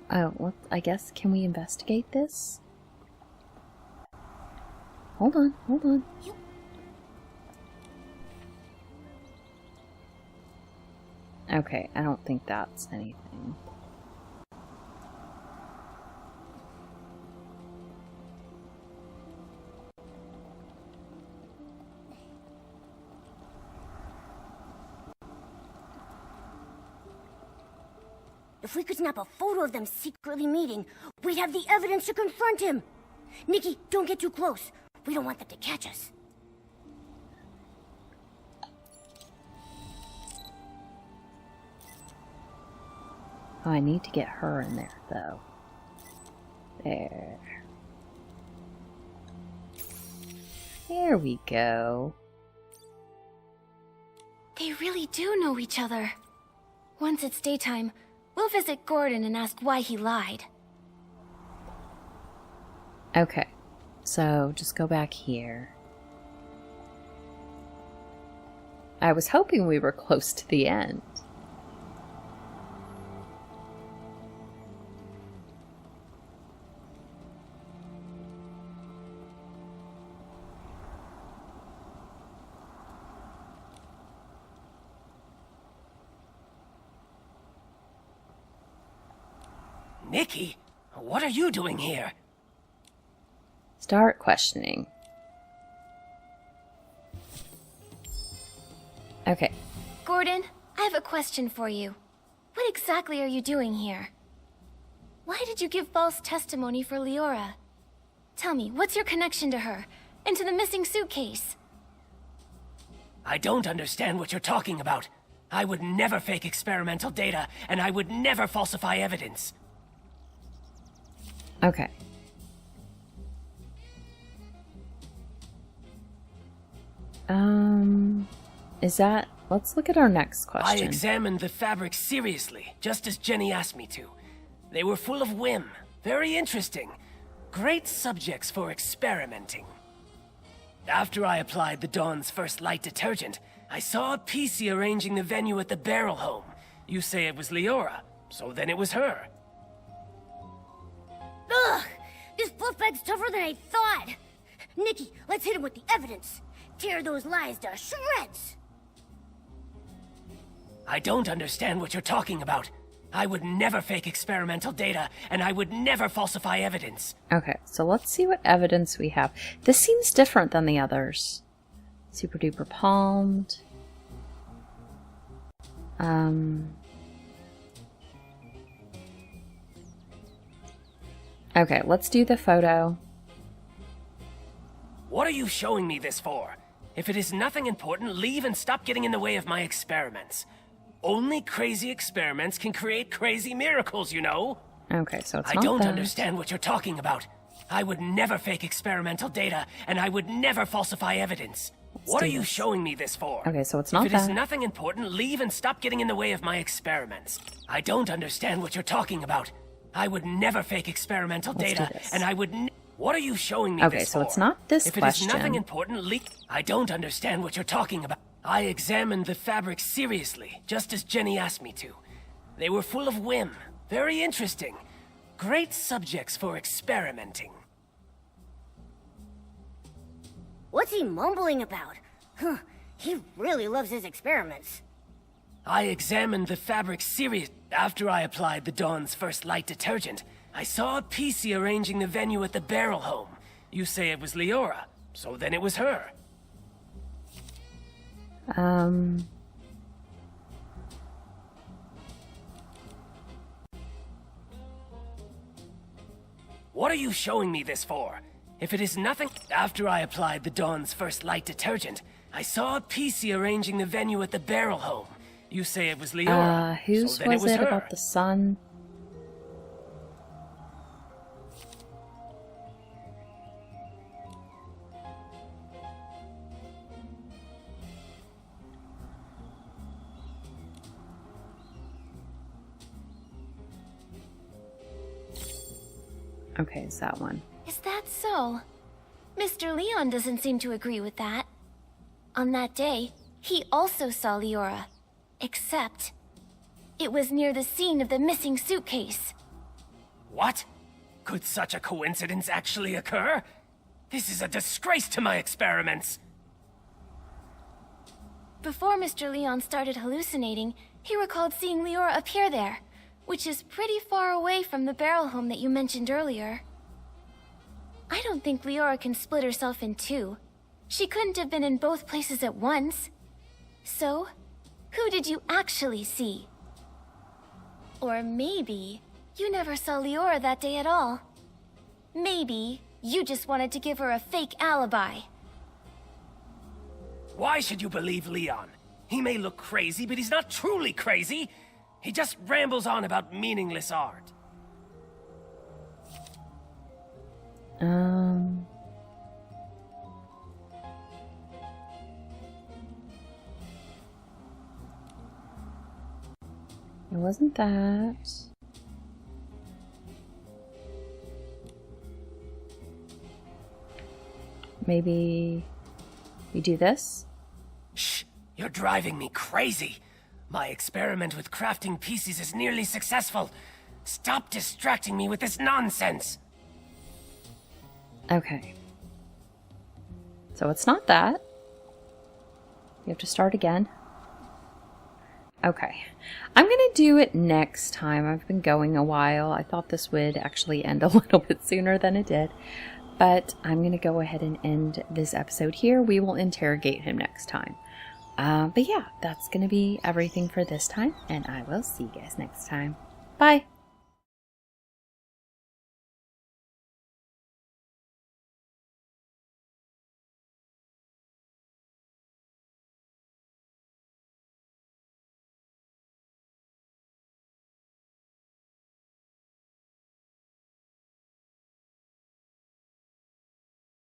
Oh, well, I guess, can we investigate this? Hold on, hold on. Okay, I don't think that's anything.
If we could snap a photo of them secretly meeting, we'd have the evidence to confront him. Nikki, don't get too close. We don't want them to catch us.
Oh, I need to get her in there, though. There. There we go.
They really do know each other. Once it's daytime, we'll visit Gordon and ask why he lied.
Okay, so just go back here. I was hoping we were close to the end.
Nikki, what are you doing here?
Start questioning. Okay.
Gordon, I have a question for you. What exactly are you doing here? Why did you give false testimony for Leora? Tell me, what's your connection to her? And to the missing suitcase?
I don't understand what you're talking about. I would never fake experimental data, and I would never falsify evidence.
Okay. Is that let's look at our next
I
question.
examined the fabrics seriously, just as Jenny asked me to. They were full of whim, very interesting. Great subjects for experimenting. After I applied the Dawn's First Light detergent, I saw a PC arranging the venue at the Barrel Home. You say it was Leora, so then it was her.
Ugh! This fluff bag's tougher than I thought! Nikki, let's hit him with the evidence. Tear those lies to shreds!
I don't understand what you're talking about. I would never fake experimental data, and I would never falsify evidence.
Okay, so let's see what evidence we have. This seems different than the others. Super duper palmed. Okay, let's do the photo.
What are you showing me this for? If it is nothing important, leave and stop getting in the way of my experiments. Only crazy experiments can create crazy miracles, you know?
Okay, so it's not
I don't
that.
understand what you're talking about. I would never fake experimental data, and I would never falsify evidence. What are you showing me this for?
Okay, so it's not
If it is
that.
nothing important, leave and stop getting in the way of my experiments. I don't understand what you're talking about. I would never fake experimental
Let's do
data,
this.
and I would what are you showing me
Okay,
this
so
for?
it's not this
If it
question.
is nothing important, I don't understand what you're talking about. I examined the fabrics seriously, just as Jenny asked me to. They were full of whim, very interesting. Great subjects for experimenting.
What's he mumbling about? Huh, he really loves his experiments.
I examined the fabric serious. After I applied the Dawn's First Light detergent, I saw a PC arranging the venue at the Barrel Home. You say it was Leora, so then it was her. What are you showing me this for? If it is nothing... After I applied the Dawn's First Light detergent, I saw a PC arranging the venue at the Barrel Home. You say it was Leora,
Whose
so then
was
it was
it
her.
about the sun? Okay, it's that one.
Is that so? Mr. Leon doesn't seem to agree with that. On that day, he also saw Leora. Except, it was near the scene of the missing suitcase.
What? Could such a coincidence actually occur? This is a disgrace to my experiments.
Before Mr. Leon started hallucinating, he recalled seeing Leora appear there, which is pretty far away from the Barrel Home that you mentioned earlier. I don't think Leora can split herself in two. She couldn't have been in both places at once. So, who did you actually see? Or maybe you never saw Leora that day at all. Maybe you just wanted to give her a fake alibi.
Why should you believe Leon? He may look crazy, but he's not truly crazy. He just rambles on about meaningless art.
It wasn't that. Maybe we do this?
Shh! You're driving me crazy. My experiment with crafting pieces is nearly successful. Stop distracting me with this nonsense.
Okay. So it's not that. You have to start again. Okay. I'm going to do it next time. I've been going a while. I thought this would actually end a little bit sooner than it did. But I'm going to go ahead and end this episode here. We will interrogate him next time. But yeah, that's going to be everything for this time. And I will see you guys next time. Bye.